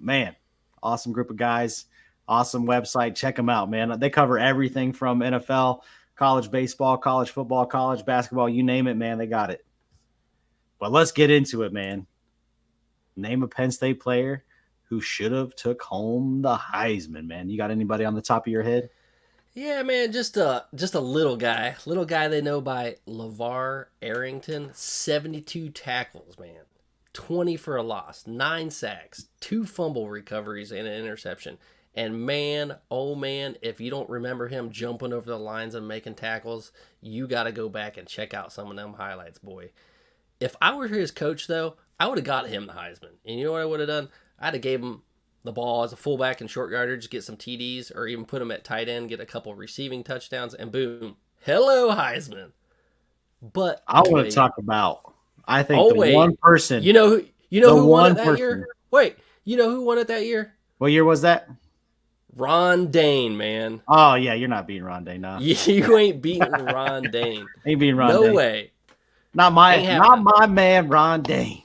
Man, awesome group of guys, awesome website. Check them out, man. They cover everything from NFL, college baseball, college football, college basketball, you name it, man. They got it. But let's get into it, man. Name a Penn State player who should have took home the Heisman, man. You got anybody on the top of your head? Yeah, man, just a little guy. Little guy they know by LeVar Arrington, 72 tackles, man. 20 for a loss, 9 sacks, 2 fumble recoveries, and an interception. And man, oh man, if you don't remember him jumping over the lines and making tackles, you got to go back and check out some of them highlights, boy. If I were his coach, though, I would have got him the Heisman. And you know what I would have done? I'd have gave him the ball as a fullback in short yardage, get some TDs, or even put him at tight end, get a couple receiving touchdowns, and boom, hello Heisman. But I want to talk about. I think one person. You know who won it that year? Wait, you know who won it that year? What year was that? Ron Dane, man. Oh yeah, you're not beating Ron Dane, no. You ain't beating Ron Dane. Ain't beating Ron Dane. No way. Not my man, Ron Dane.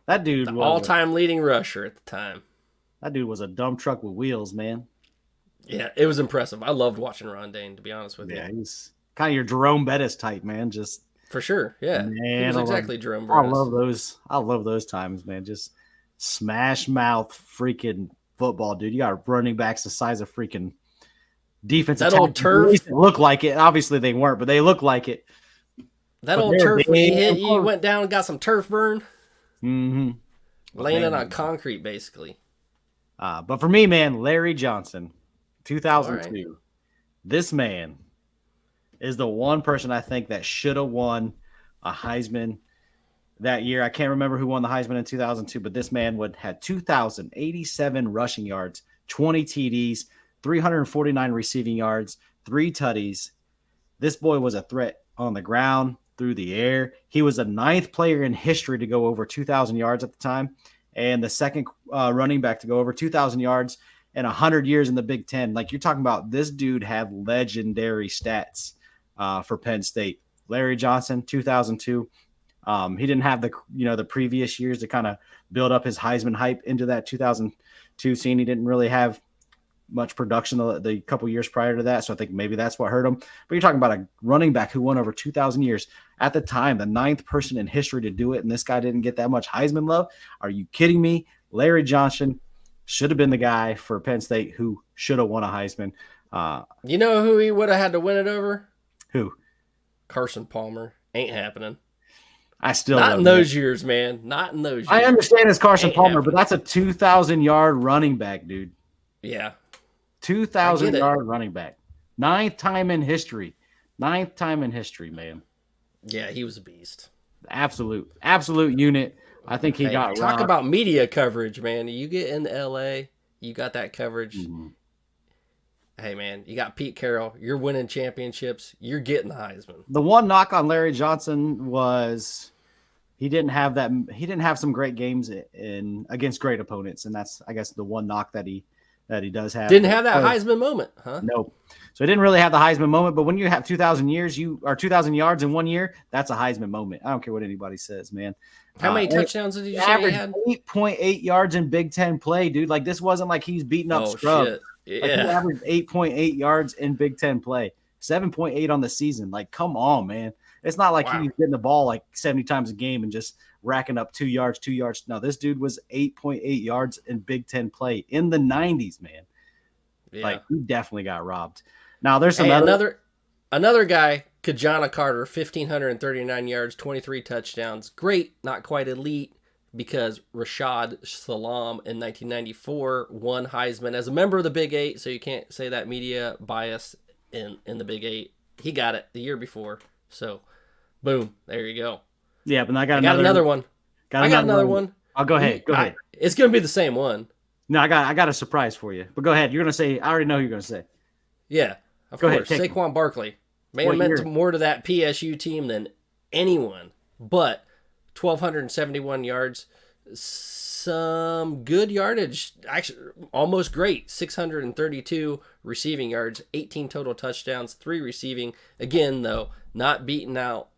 That dude was all-time leading rusher at the time. That dude was a dump truck with wheels, man. Yeah, it was impressive. I loved watching Ron Dane, to be honest with you. Yeah, he's kind of your Jerome Bettis type, man. Just for sure. Yeah, man, he was exactly Jerome Bettis. I love those times, man. Just smash mouth freaking football, dude. You got running backs the size of freaking defensive. That old turf look like it. Obviously, they weren't, but they look like it. That old turf when he hit, you went down and got some turf burn. Mm-hmm. Landing on concrete, basically. But for me, man, Larry Johnson, 2002. Right. This man is the one person I think that should have won a Heisman that year. I can't remember who won the Heisman in 2002, but this man had 2,087 rushing yards, 20 TDs, 349 receiving yards, 3 tutties. This boy was a threat on the ground, through the air. He was the 9th player in history to go over 2,000 yards at the time, and the 2nd running back to go over 2,000 yards in 100 years in the Big Ten. Like, you're talking about, this dude had legendary stats for Penn State. Larry Johnson, 2002. He didn't have the previous years to kind of build up his Heisman hype into that 2002 scene. He didn't really have much production the couple years prior to that, so I think maybe that's what hurt him. But you're talking about a running back who won over 2,000 years at the time, the 9th person in history to do it, and this guy didn't get that much Heisman love. Are you kidding me? Larry Johnson should have been the guy for Penn State who should have won a Heisman. You know who he would have had to win it over? Who? Carson Palmer. Ain't happening. I still not in those years, man. Not in those years. I understand it's Carson Palmer, but that's a 2,000-yard running back, dude. Yeah. 2,000-yard running back. 9th time in history. 9th time in history, man. Yeah, he was a beast. Absolute unit. I think he got talk rocked. About media coverage, man. You get in LA, you got that coverage. Mm-hmm. Hey, man, you got Pete Carroll. You're winning championships. You're getting the Heisman. The one knock on Larry Johnson was he didn't have some great games against great opponents, and that's, I guess, the one knock that he does have. Didn't have that Heisman moment, huh? No. So he didn't really have the Heisman moment, but when you have 2,000 yards in 1 year, that's a Heisman moment. I don't care what anybody says, man. How many touchdowns did you say he had? 8.8 yards in Big Ten play, dude. Like, this wasn't like he's beating up scrub. Shit. Yeah. Like, he averaged 8.8 yards in Big Ten play, 7.8 on the season. Like, come on, man. It's not like he's getting the ball like 70 times a game and just racking up 2 yards. No, this dude was 8.8 yards in Big Ten play in the 90s, man. Yeah. Like, he definitely got robbed. Now, there's some another guy, Kajana Carter, 1,539 yards, 23 touchdowns. Great, not quite elite, because Rashad Salam in 1994 won Heisman as a member of the Big Eight, so you can't say that media bias in the Big Eight. He got it the year before, so boom, there you go. Yeah, but I got another one. I got another one. Oh, go ahead. Go ahead. It's going to be the same one. No, I got a surprise for you. But go ahead. You're going to say, I already know who you're going to say. Yeah, of course. Saquon Barkley. Man, meant more to that PSU team than anyone. But 1,271 yards, some good yardage, actually almost great. 632 receiving yards, 18 total touchdowns, 3 receiving. Again, though, not beating out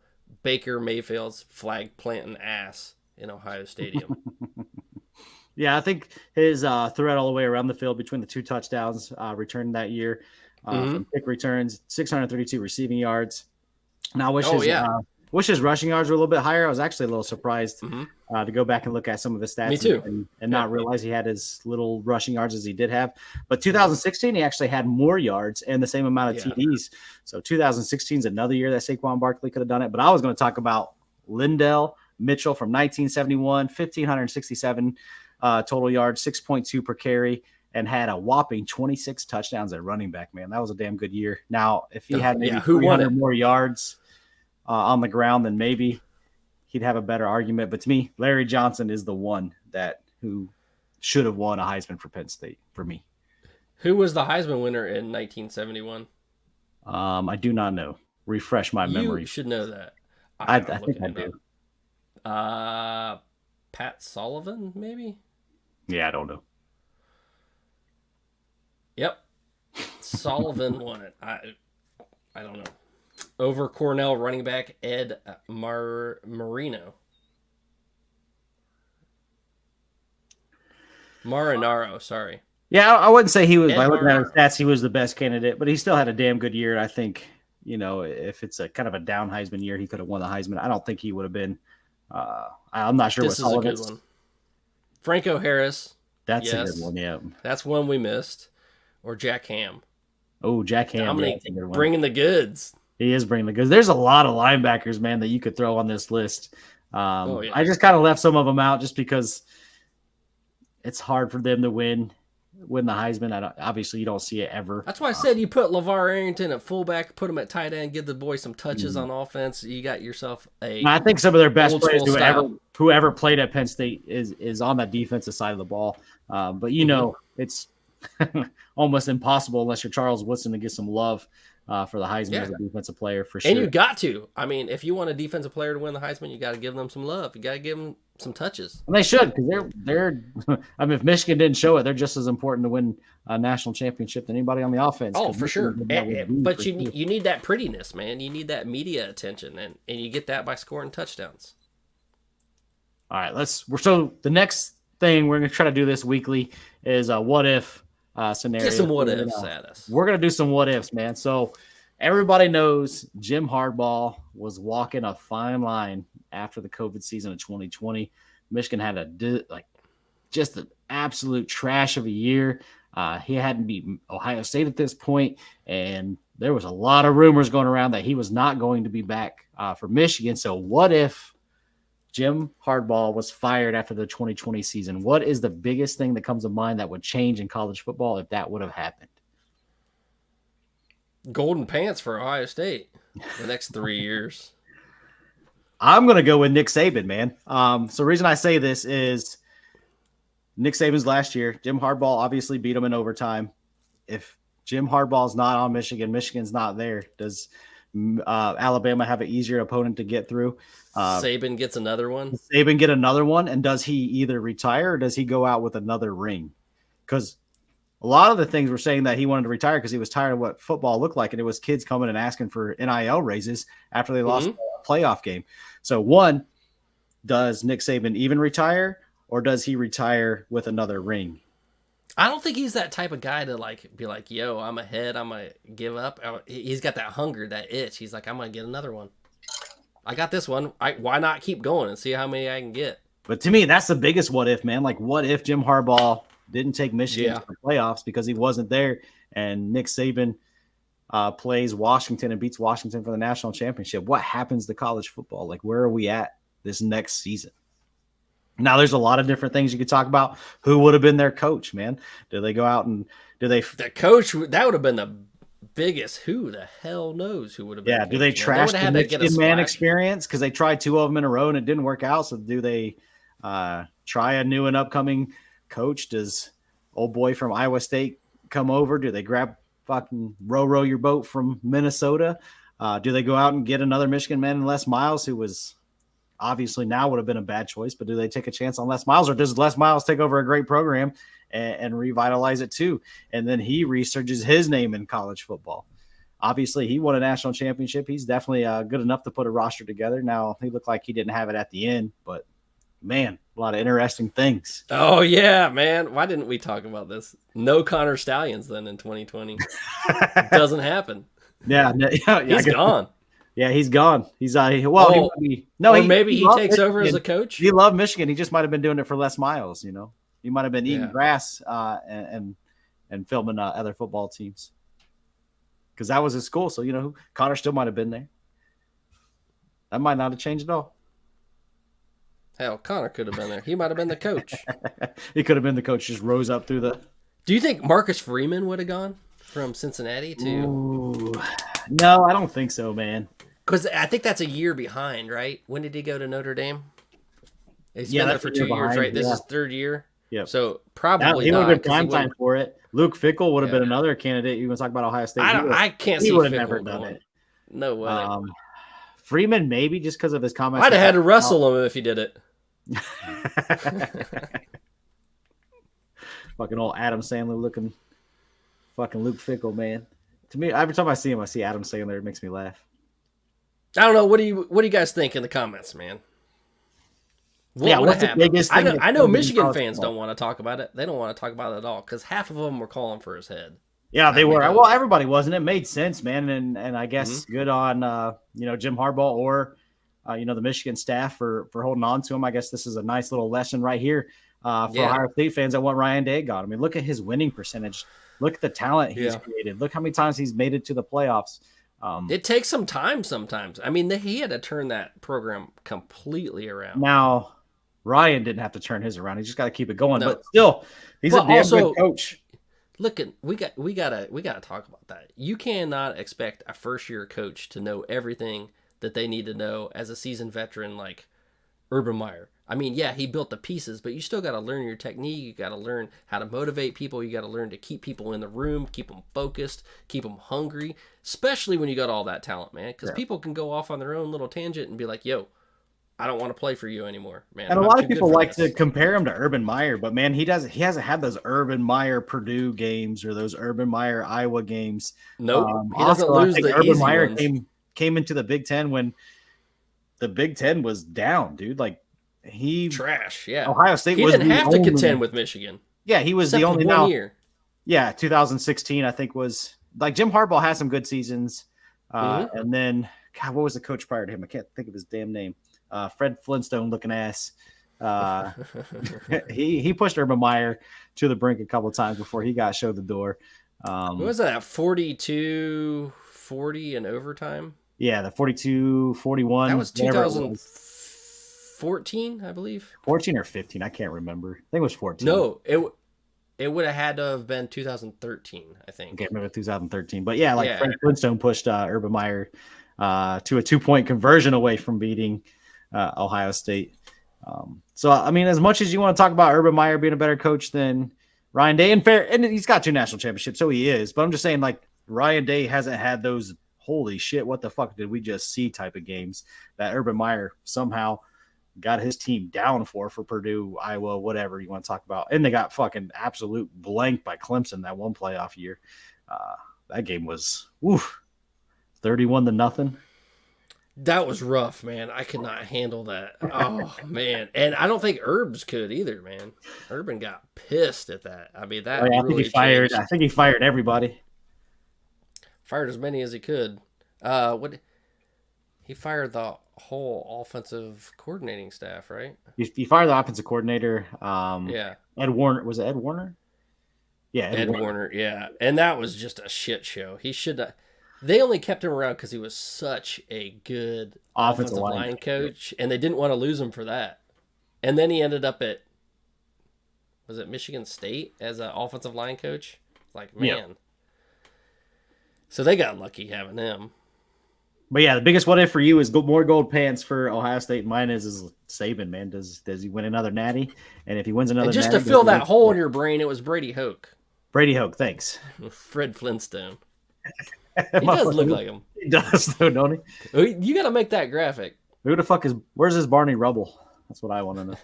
Baker Mayfield's flag planting ass in Ohio Stadium. Yeah, I think his threat all the way around the field between the 2 touchdowns returned that year from kick returns, 632 receiving yards. Now, I wish his rushing yards were a little bit higher. I was actually a little surprised to go back and look at some of his stats. Me too. And not realize he had as little rushing yards as he did have. But 2016, he actually had more yards and the same amount of TDs. So 2016 is another year that Saquon Barkley could have done it. But I was going to talk about Lindell Mitchell from 1971, 1,567 total yards, 6.2 per carry, and had a whopping 26 touchdowns at running back, man. That was a damn good year. Now, if he had maybe 300 more yards on the ground, then maybe he'd have a better argument. But to me, Larry Johnson is the one who should have won a Heisman for Penn State for me. Who was the Heisman winner in 1971? I do not know. Refresh my memory. You should know that. I think I do. Pat Sullivan, maybe? Yeah, I don't know. Yep. Sullivan won it. I don't know. Over Cornell running back Ed Marinaro, sorry. Yeah, I wouldn't say he was, by looking at his stats, he was the best candidate, but he still had a damn good year. I think, if it's a kind of a down Heisman year, he could have won the Heisman. I don't think he would have been. I'm not sure this is a good one. Franco Harris. That's a good one, yeah. That's one we missed. Or Jack Ham. Oh, Jack Ham. Bringing the goods. He is bringing the goods. There's a lot of linebackers, man, that you could throw on this list. I just kind of left some of them out just because it's hard for them to win the Heisman. Obviously, you don't see it ever. That's why I said you put LeVar Arrington at fullback, put him at tight end, give the boy some touches on offense. You got yourself I think some of their best players whoever played at Penn State is on that defensive side of the ball. But it's almost impossible unless you're Charles Woodson to get some love for the Heisman as a defensive player for sure. And you got to. I mean, if you want a defensive player to win the Heisman, you got to give them some love. You got to give them some touches. And they should, because they're. I mean, if Michigan didn't show it, they're just as important to win a national championship than anybody on the offense. Oh, for sure. But you need that prettiness, man. You need that media attention, and you get that by scoring touchdowns. All right, so the next thing we're going to try to do this weekly is a what if scenario. Get some what ifs at us. We're going to do some what ifs, man. So everybody knows Jim Hardbuagh was walking a fine line after the COVID season of 2020. Michigan had just an absolute trash of a year. He hadn't beaten Ohio State at this point, and there was a lot of rumors going around that he was not going to be back for Michigan. So what if Jim Hardbuagh was fired after the 2020 season? What is the biggest thing that comes to mind that would change in college football if that would have happened? Golden pants for Ohio State the next 3 years. I'm going to go with Nick Saban, man. So the reason I say this is Nick Saban's last year. Jim Hardbuagh obviously beat him in overtime. If Jim Harbaugh's not on Michigan, Michigan's not there. Does Alabama have an easier opponent to get through? Saban gets another one. Does Saban get another one, and does he either retire or does he go out with another ring? Because a lot of the things were saying that he wanted to retire because he was tired of what football looked like, and it was kids coming and asking for NIL raises after they lost a playoff game. So one, does Nick Saban even retire, or does he retire with another ring? I don't think he's that type of guy to be like, yo, I'm ahead, I'm going to give up. He's got that hunger, that itch. He's like, I'm going to get another one. I got this one. Why not keep going and see how many I can get? But to me, that's the biggest what if, man. Like, what if Jim Hardbuagh didn't take Michigan to the playoffs because he wasn't there, and Nick Saban plays Washington and beats Washington for the national championship? What happens to college football? Like, where are we at this next season? Now, there's a lot of different things you could talk about. Who would have been their coach, man? Do they go out and the coach? That would have been the biggest. Who the hell knows who would have been? Yeah, do they trash the Michigan man experience because they tried two of them in a row and it didn't work out? So do they try a new and upcoming coach? Does old boy from Iowa State come over? Do they grab fucking row your boat from Minnesota? Do they go out and get another Michigan man in Les Miles, who was obviously now would have been a bad choice, but do they take a chance on Les Miles, or does Les Miles take over a great program and revitalize it too? And then he resurges his name in college football. Obviously, he won a national championship. He's definitely good enough to put a roster together. Now, he looked like he didn't have it at the end, but man, a lot of interesting things. Oh, yeah, man. Why didn't we talk about this? No Connor Stallions then in 2020. Doesn't happen. Yeah, he's gone. Yeah, he's gone. He's maybe he takes over as a coach. He loved Michigan. He just might have been doing it for Les Miles. You know, he might have been eating grass and filming other football teams because that was his school. So Connor still might have been there. That might not have changed at all. Hell, Connor could have been there. He might have been the coach. He could have been the coach. Just rose up through the. Do you think Marcus Freeman would have gone from Cincinnati to? Ooh. No, I don't think so, man. Because I think that's a year behind, right? When did he go to Notre Dame? He's been there that's for a year 2 years, behind, right? This yeah. is third year. Yep. So probably He would not. have been 'cause prime he time wouldn't- for it. Luke Fickle would have Yeah. been another candidate. You want to talk about Ohio State? I can't he see would have Fickle never done going. it. No way. Freeman maybe just because of his comments. I'd have had to wrestle him if he did it. Fucking old Adam Sandler looking. Fucking Luke Fickle, man. To me, every time I see him, I see Adam Sandler. It makes me laugh. I don't know. What do you guys think in the comments, man? Yeah, would what's the have biggest happened? thing I know that's Michigan college fans football? don't want to talk about it. They don't want to talk about it at all because half of them were calling for his head. Yeah, they I were. mean, Well, everybody wasn't. It made sense, man, and I guess Mm-hmm. good on Jim Hardbuagh or the Michigan staff for holding on to him. I guess this is a nice little lesson right here for Ohio State fans that want Ryan Day gone. I mean, look at his winning percentage. Look at the talent he's created. Look how many times he's made it to the playoffs. It takes some time sometimes. I mean, he had to turn that program completely around. Now, Ryan didn't have to turn his around. He just got to keep it going. No. But still, he's But a damn also- good coach. Look, we gotta talk about that. You cannot expect a first year coach to know everything that they need to know as a seasoned veteran like Urban Meyer. I mean, yeah, he built the pieces, but you still got to learn your technique. You got to learn how to motivate people. You got to learn to keep people in the room, keep them focused, keep them hungry, especially when you got all that talent, man. Because people can go off on their own little tangent and be like, "Yo, I don't want to play for you anymore, man." And a I'm lot too of good people for like this." to compare him to Urban Meyer, but man, he hasn't had those Urban Meyer Purdue games or those Urban Meyer Iowa games. Nope, he doesn't also, I lose think the Urban easy Meyer ones. came into the Big Ten when the Big Ten was down, dude. Like Trash, yeah. Ohio State He was didn't the have to only- contend with Michigan. Yeah, he was Except the for only one year. Yeah, 2016 I think was like Jim Harbaugh had some good seasons, Mm-hmm. and then God, what was the coach prior to him? I can't think of his damn name. Fred Flintstone looking ass. He pushed Urban Meyer to the brink a couple of times before he got showed the door. What was that? 42-40 in overtime. Yeah, the 42-41. That was whatever it was. 2014, I believe. 14 or 15. I can't remember. I think it was 14. No, it would have had to have been 2013, I think. Okay, maybe 2013. But yeah, Yeah. Fred Flintstone pushed Urban Meyer to a 2-point conversion away from beating Ohio State. So, I mean, as much as you want to talk about Urban Meyer being a better coach than Ryan Day, and he's got 2 national championships, so he is. But I'm just saying, like, Ryan Day hasn't had those holy shit, what the fuck did we just see type of games that Urban Meyer somehow got his team down for Purdue, Iowa, whatever you want to talk about. And they got fucking absolute blanked by Clemson that one playoff year. That game was 31-0. That was rough, man. I could not handle that. Oh, man. And I don't think Herbs could either, man. Urban got pissed at that. I mean, that I think really he fired. changed. I think he fired everybody. Fired as many as he could. He fired the whole offensive coordinating staff, right? He fired the offensive coordinator. Yeah. Ed Warner. Was it Ed Warner? Yeah, Ed Warner, yeah. And that was just a shit show. He should have. They only kept him around because he was such a good offensive line coach, and they didn't want to lose him for that. And then he ended up at, was it Michigan State as an offensive line coach? Like, man. Yeah. So they got lucky having him. But yeah, the biggest what if for you is more gold pants for Ohio State. Mine is Saban, man. Does he win another natty? And if he wins another And just natty, to fill does he that win- hole in your brain, it was Brady Hoke. Brady Hoke, thanks. Fred Flintstone. He does look like him. He does, though, don't he? You got to make that graphic. Who the fuck is? Where's his Barney Rubble? That's what I want to know.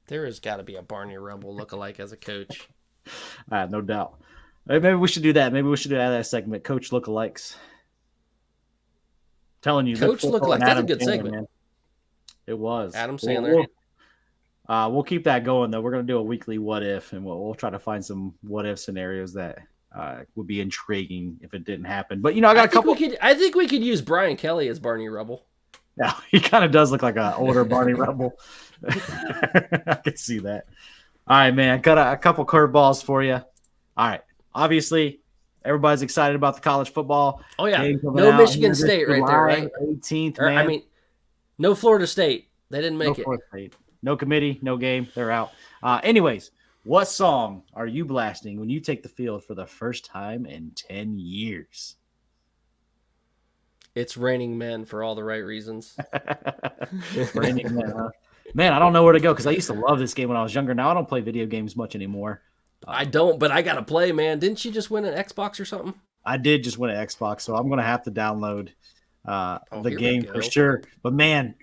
There has got to be a Barney Rubble lookalike as a coach. No doubt. Maybe we should do that. Maybe we should do that segment. Coach lookalikes. Telling you, Coach lookalikes. That's a good segment. Man. It was Adam Sandler. We'll keep that going though. We're gonna do a weekly what if, and we'll try to find some what if scenarios that would be intriguing if it didn't happen. But I got a couple. I think we could use Brian Kelly as Barney Rubble. Yeah, he kind of does look like an older Barney Rubble. I can see that. All right, man. Got a couple curveballs for you. All right. Obviously, Everybody's excited about the college football. Oh, yeah. game coming No out Michigan here this State right there, July right? 18th, Or, man. I mean, no Florida State. They didn't make no it. Florida State. No committee, no game. They're out. Anyways, what song are you blasting when you take the field for the first time in 10 years? It's Raining Men for all the right reasons. Raining Men, huh? Man, I don't know where to go because I used to love this game when I was younger. Now I don't play video games much anymore. I don't, but I got to play, man. Didn't you just win an Xbox or something? I did just win an Xbox, so I'm going to have to download the here game we go. for sure. But, man,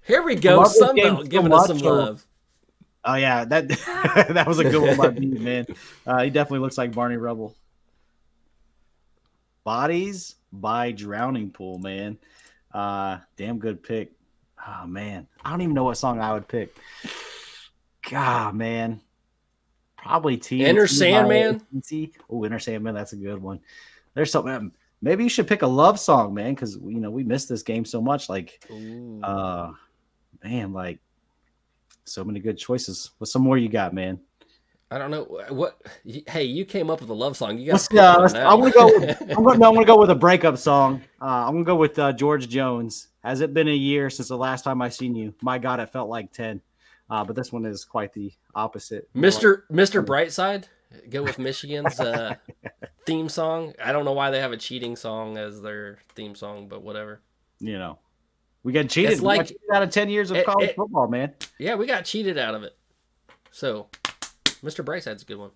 Here we go. love this game Sunbelt so giving us some much, so- love. oh, yeah, that that was a good one by me, man. He definitely looks like Barney Rubble. Bodies by Drowning Pool, man. Damn good pick. Oh, man. I don't even know what song I would pick. God, man. Probably TNT. Enter Sandman? Oh, Enter Sandman. That's a good one. There's something. Maybe you should pick a love song, man, because, we missed this game so much. Like, man, like, so many good choices. What's some more you got, man? I don't know what. Hey, you came up with a love song. You got. I'm gonna go with a breakup song. I'm gonna go with George Jones. Has it been a year since the last time I seen you? My God, it felt like 10. But this one is quite the opposite. Mr. Brightside. Go with Michigan's theme song. I don't know why they have a cheating song as their theme song, but whatever. We got cheated. It's like- we got cheated out of 10 years of college football, man. Yeah, we got cheated out of it. So, Mr. Brightside,'s a good one.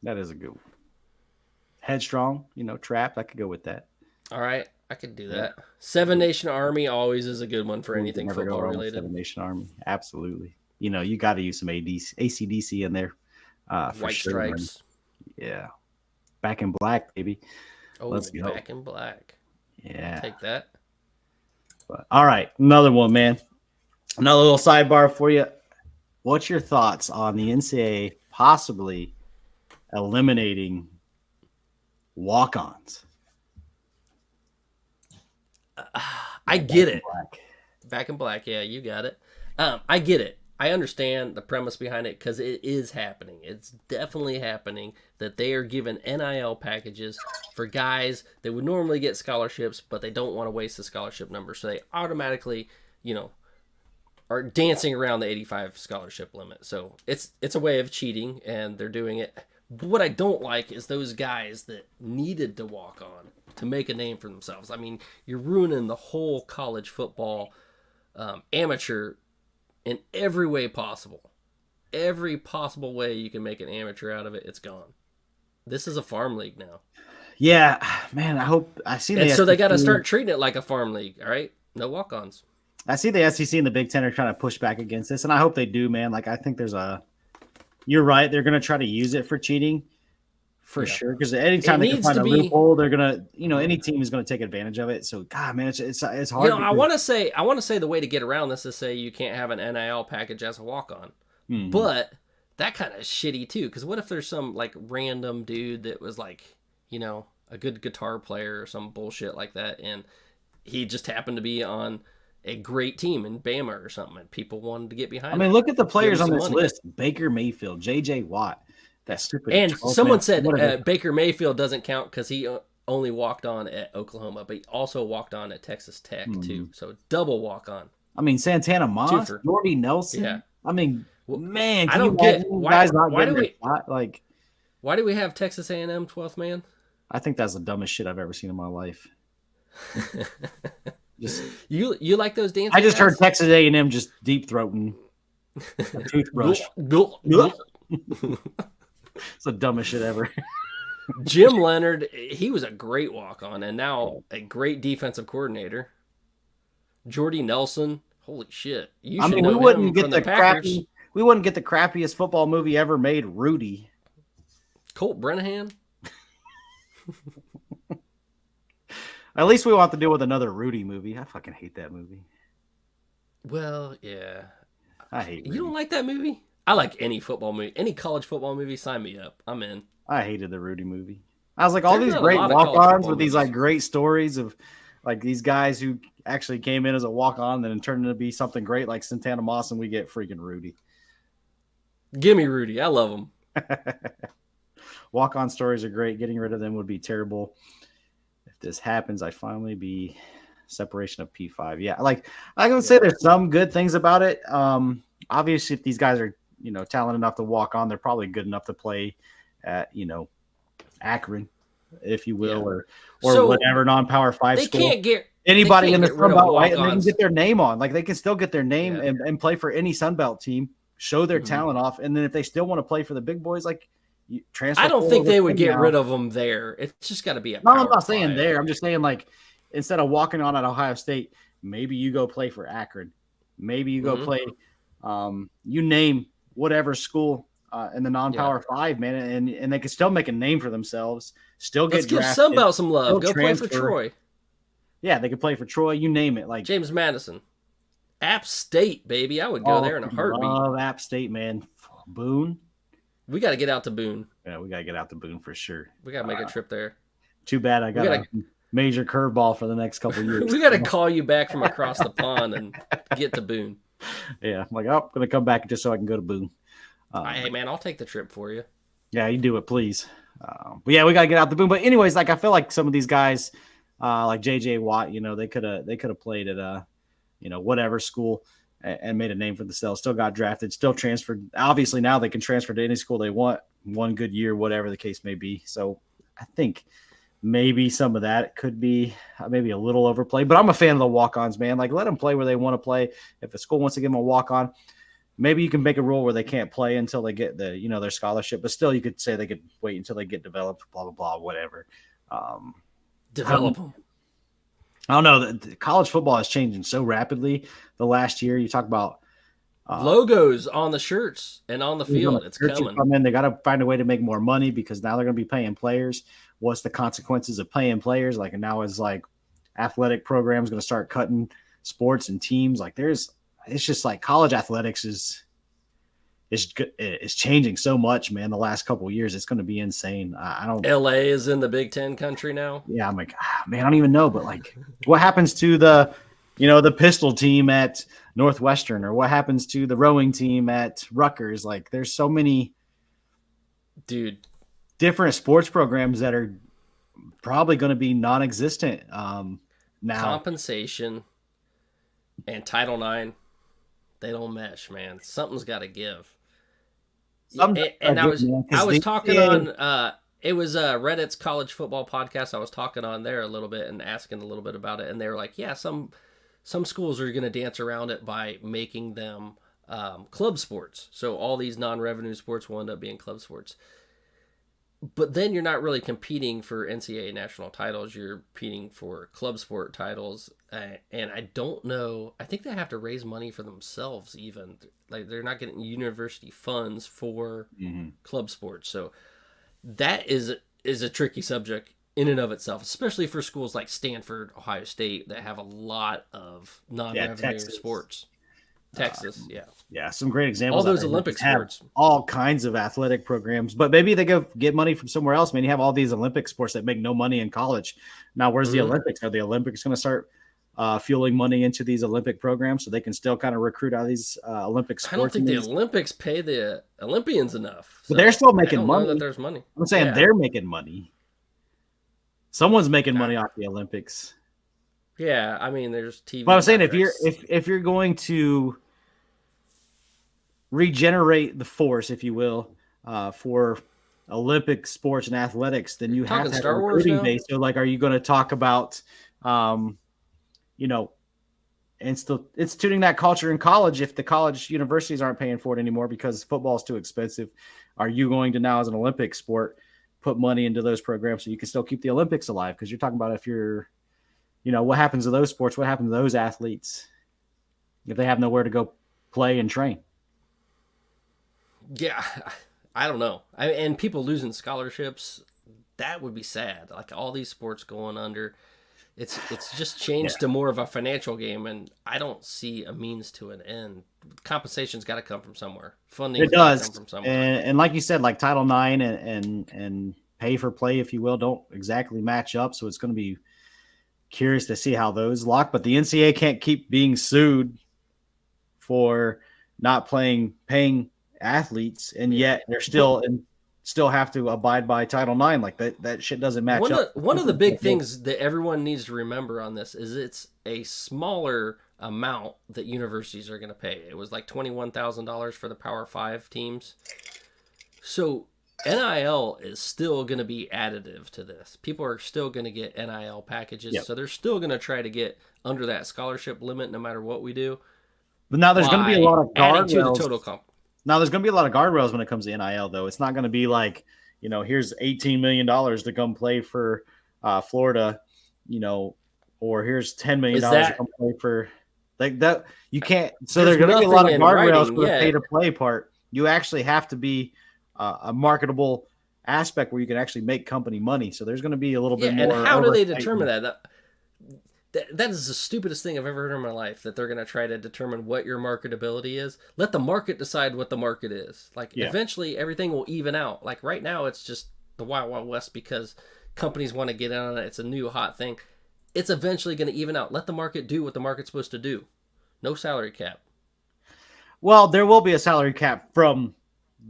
That is a good one. Headstrong, Trapped. I could go with that. All right, I could do that. Seven Nation Army always is a good one for anything Never go football wrong with related. Seven Nation Army. Absolutely. You got to use some ACDC in there. For White sure, Stripes. man. Yeah. Back in Black, baby. Oh, Let's go. Back in Black. Yeah. Take that. But, all right. Another one, man. Another little sidebar for you. What's your thoughts on the NCAA possibly eliminating walk-ons? I get it. Black. Back in Black. Yeah, you got it. I get it. I understand the premise behind it because it is happening. It's definitely happening that they are given NIL packages for guys that would normally get scholarships, but they don't want to waste the scholarship number. So they automatically, are dancing around the 85 scholarship limit. So it's a way of cheating, and they're doing it. But what I don't like is those guys that needed to walk on to make a name for themselves. I mean, you're ruining the whole college football amateur in every way possible. Every possible way you can make an amateur out of it, it's gone. This is a farm league now. Yeah, man, I see And the so they got to SEC start treating it like a farm league, all right? No walk-ons. I see the SEC and the Big Ten are trying to push back against this, and I hope they do, man. Like, I think you're right. They're going to try to use it for cheating for sure. Because anytime they can find a loophole, they're going to, any team is going to take advantage of it. So, God, man, it's hard. I want to say the way to get around this is say you can't have an NIL package as a walk-on. Mm-hmm. But that kind of shitty too. Because what if there's some like random dude that was like, a good guitar player or some bullshit like that, and he just happened to be on a great team in Bama or something, and people wanted to get behind him. I mean, look at the players on this money. list: Baker Mayfield, J.J. Watt, that stupid. And Charles someone Man. said Baker Mayfield doesn't count because he only walked on at Oklahoma, but he also walked on at Texas Tech too. So double walk on. I mean, Santana Moss, Twofer. Jordy Nelson. Yeah. I mean, man, I don't get why do we like. Why do we have Texas A&M 12th man? I think that's the dumbest shit I've ever seen in my life. Just you like those dancing? I just guys? heard Texas A&M just deep throating a toothbrush. It's the dumbest shit ever. Jim Leonard, he was a great walk-on and now a great defensive coordinator. Jordy Nelson, holy shit! You should know we wouldn't him get from the Packers. we wouldn't get the crappiest football movie ever made, Rudy. Colt Brennahan. At least we won't have to deal with another Rudy movie. I fucking hate that movie. Well, yeah. I hate Rudy. You don't like that movie? I like any football movie. Any college football movie, sign me up. I'm in. I hated the Rudy movie. I was like, all There's these not a great lot of college walk-ons football with these movies. like great stories of like these guys who actually came in as a walk-on and then turned into be something great like Santana Moss, and we get freaking Rudy. Give me Rudy. I love him. Walk-on stories are great. Getting rid of them would be terrible. If this happens, I finally be separation of P5. Yeah, like I would say there's some good things about it. Obviously, if these guys are, talented enough to walk on, they're probably good enough to play at, Akron, if you will, or So, whatever non-power 5 They school. can't get Anybody in the get rid Sun of Belt, right? And they can walk-ons. get their name on. Like they can still get their name Yeah. and play for any Sun Belt team, show their talent off, and then if they still want to play for the big boys, like you transfer. I don't think they would get now. rid of them there. It's just got to be a No, Power I'm not saying 5. there. I'm just saying like instead of walking on at Ohio State, maybe you go play for Akron. Maybe you go play. You name whatever school in the non-power 5, man, and they can still make a name for themselves. Still get Let's give drafted, Sunbelt some love. still Go play for transfer. Troy. Yeah, they could play for Troy. You name it. Like James Madison. App State, baby. I would go there in a heartbeat. Love App State, man. Boone. We got to get out to Boone. Yeah, we gotta get out to Boone for sure. We got to make a trip there. Too bad I got a major curveball for the next couple of years. We got to call you back from across the pond and get to Boone. Yeah, I'm like, I'm gonna come back just so I can go to Boone. Hey, man, I'll take the trip for you. Yeah, you do it, please. But yeah, we gotta get out the Boone. But anyways, like I feel like some of these guys, like JJ Watt, they could have played at whatever school and made a name for themselves. Still got drafted, still transferred. Obviously now they can transfer to any school they want, one good year, whatever the case may be. So I think maybe some of that could be maybe a little overplayed. But I'm a fan of the walk-ons, man. Like let them play where they want to play. If a school wants to give them a walk-on, maybe you can make a rule where they can't play until they get the their scholarship. But still, you could say they could wait until they get developed. Blah blah blah, whatever. Develop them. I don't know. The college football is changing so rapidly. The last year, you talk about logos on the shirts and on the field. It's coming. They got to find a way to make more money because now they're going to be paying players. What's the consequences of paying players? Like now is like athletic programs going to start cutting sports and teams. Like it's just like college athletics is changing so much, man. The last couple of years, it's going to be insane. I don't. LA is in the Big Ten country now. Yeah, I'm like, man, I don't even know. But like, what happens to the pistol team at Northwestern, or what happens to the rowing team at Rutgers? Like, there's so many, different sports programs that are probably going to be non-existent now. Compensation and Title IX, they don't mesh, man. Something's got to give. And I was talking on it was Reddit's college football podcast. I was talking on there a little bit and asking a little bit about it, and they were like, yeah, some schools are going to dance around it by making them club sports. So all these non-revenue sports will end up being club sports. But then you're not really competing for NCAA national titles. You're competing for club sport titles. And I don't know. I think they have to raise money for themselves even. Like they're not getting university funds for club sports. So that is a tricky subject in and of itself, especially for schools like Stanford, Ohio State, that have a lot of non-revenue sports. Texas, yeah, some great examples. All those Olympic sports, all kinds of athletic programs, but maybe they go get money from somewhere else. Man, you have all these Olympic sports that make no money in college. Now, where's the Olympics? Are the Olympics going to start fueling money into these Olympic programs so they can still kind of recruit out of these Olympic sports? I don't think the Olympics pay the Olympians enough. So but they're still making money. That there's money. I'm saying they're making money. Someone's making money off the Olympics. Yeah, I mean, there's TV. But I'm saying if you're going to regenerate the force, if you will, for Olympic sports and athletics, then you have to have a recruiting base. So, like, are you going to talk about, instituting that culture in college if the college universities aren't paying for it anymore because football is too expensive? Are you going to now, as an Olympic sport, put money into those programs so you can still keep the Olympics alive? Because you're talking about if you're what happens to those sports? What happens to those athletes if they have nowhere to go play and train? Yeah, I don't know. And people losing scholarships, that would be sad. Like all these sports going under, it's just changed to more of a financial game, and I don't see a means to an end. Compensation's got to come from somewhere. Funding does come from somewhere. And like you said, like Title IX and pay for play, if you will, don't exactly match up. So it's going to be curious to see how those lock. But the NCAA can't keep being sued for not paying athletes, and yet they're still still have to abide by Title IX. Like that shit doesn't match up. One of the big things that everyone needs to remember on this is it's a smaller amount that universities are going to pay. It was like $21,000 for the Power 5 teams. So NIL is still going to be additive to this. People are still going to get NIL packages. Yep. So they're still going to try to get under that scholarship limit no matter what we do. But now there's going to be a lot of adding to the guardrails. total comp. Now there's going to be a lot of guardrails when it comes to NIL, though. It's not going to be like, here's $18 million to come play for Florida, or here's $10 million to come play for like that. You can't. So there's going to be a lot of guardrails for the pay to play part. You actually have to be a marketable aspect where you can actually make company money. So there's going to be a little bit more. And how do they determine that? That is the stupidest thing I've ever heard in my life, that they're going to try to determine what your marketability is. Let the market decide what the market is. Eventually everything will even out. Like right now, it's just the Wild Wild West because companies want to get in on it. It's a new hot thing. It's eventually going to even out. Let the market do what the market's supposed to do. No salary cap. Well, there will be a salary cap from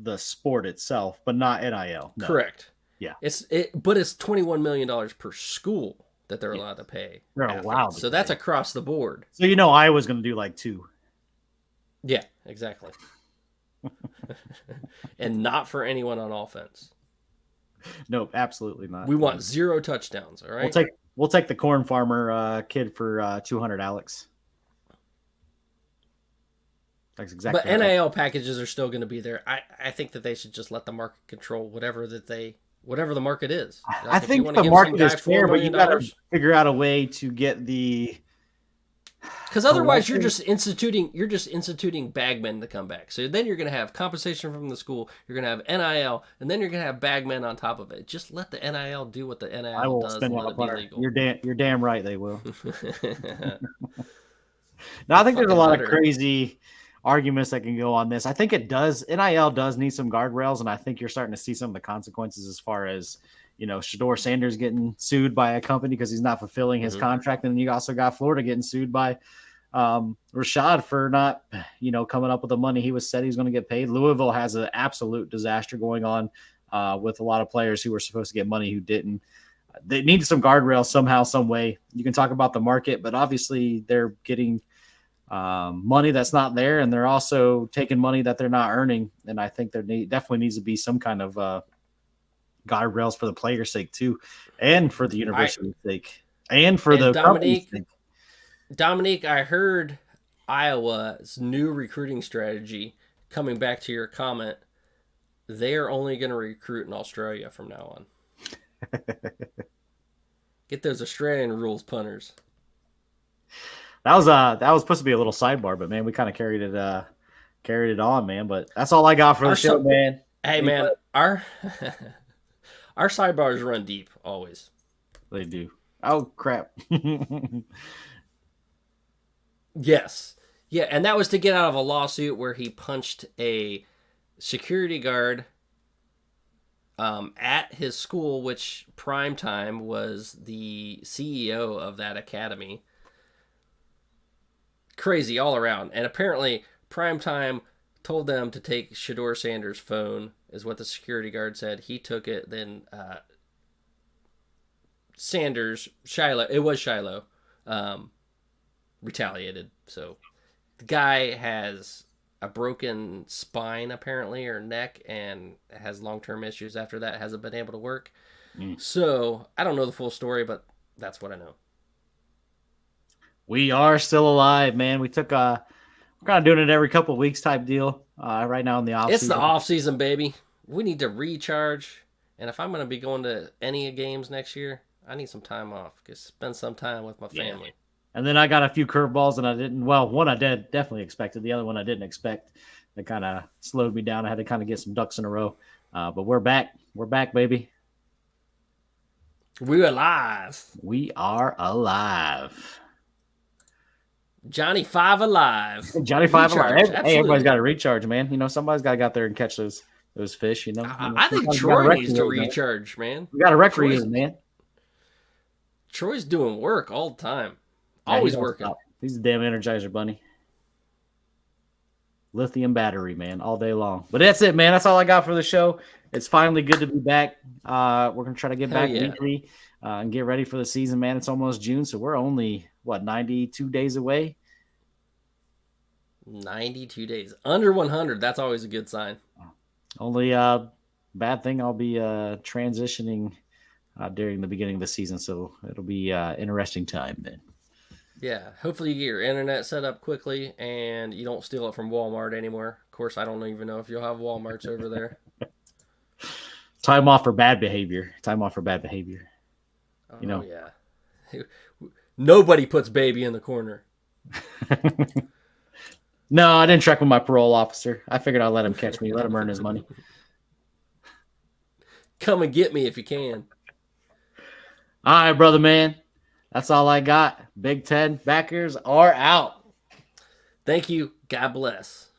the sport itself, but not NIL. No. Correct. Yeah. But it's $21 million per school that they're allowed to pay. Wow. So that's across the board. So Iowa's going to do like 2. Yeah, exactly. And not for anyone on offense. Nope, absolutely not. We want 0 touchdowns, all right? We'll take the corn farmer kid for 200, Alex. That's exactly. But NIL packages are still going to be there. I think that they should just let the market control whatever the market is. Like I think the market is fair, but you got to figure out a way to get the. Because otherwise, you're just instituting bagmen to come back. So then you're going to have compensation from the school. You're going to have NIL, and then you're going to have bagmen on top of it. Just let the NIL do what the NIL does and let it be legal. You're damn right they will. Now I think there's a lot of crazy arguments that can go on this. I think it does. NIL does need some guardrails, and I think you're starting to see some of the consequences as far as, Shedeur Sanders getting sued by a company because he's not fulfilling his contract. And you also got Florida getting sued by Rashad for not, coming up with the money he said he was going to get paid. Louisville has an absolute disaster going on with a lot of players who were supposed to get money who didn't. They need some guardrails somehow, some way. You can talk about the market, but obviously they're getting money that's not there, and they're also taking money that they're not earning. And I think there definitely needs to be some kind of guardrails for the players' sake too, and for the university's sake, and for the company's sake. Dominique, I heard Iowa's new recruiting strategy. Coming back to your comment, they are only going to recruit in Australia from now on. Get those Australian rules punters. That was supposed to be a little sidebar, but man, we kind of carried it on, man. But that's all I got for the show, man. Hey, man, our sidebars run deep always. They do. Oh crap. Yes, yeah, and that was to get out of a lawsuit where he punched a security guard at his school, which Primetime was the CEO of that academy. Crazy all around. And apparently Primetime told them to take Shedeur Sanders' phone, is what the security guard said. He took it. Then Shiloh, retaliated. So the guy has a broken spine apparently, or neck, and has long-term issues after that, hasn't been able to work. So I don't know the full story, but that's what I know. We are still alive, man. We took we're kind of doing it every couple of weeks type deal right now in the off season. It's the off season, baby. We need to recharge. And if I'm going to be going to any games next year, I need some time off. Spend some time with my family. And then I got a few curveballs, and one I did definitely expected. The other one I didn't expect. That kind of slowed me down. I had to kind of get some ducks in a row. But we're back. We're back, baby. We're alive. We are alive. Johnny Five alive. Johnny Five alive. Hey, everybody's got to recharge, man. Somebody's got to get out there and catch those fish. I think Troy needs to recharge, man. We got to recreate, man. Troy's doing work all the time. Always working. He's a damn Energizer bunny. Lithium battery, man, all day long. But that's it, man. That's all I got for the show. It's finally good to be back. We're going to try to get Hell back yeah. weekly and get ready for the season, man. It's almost June, so we're only, 92 days away? 92 days. Under 100. That's always a good sign. Only bad thing, I'll be transitioning during the beginning of the season, so it'll be interesting time then. Yeah. Hopefully you get your internet set up quickly and you don't steal it from Walmart anymore. Of course, I don't even know if you'll have Walmarts over there. Time off for bad behavior. Oh, yeah. Nobody puts baby in the corner. No, I didn't check with my parole officer. I figured I'd let him catch me, let him earn his money. Come and get me if you can. All right, brother, man. That's all I got. Big Ten backers are out. Thank you. God bless.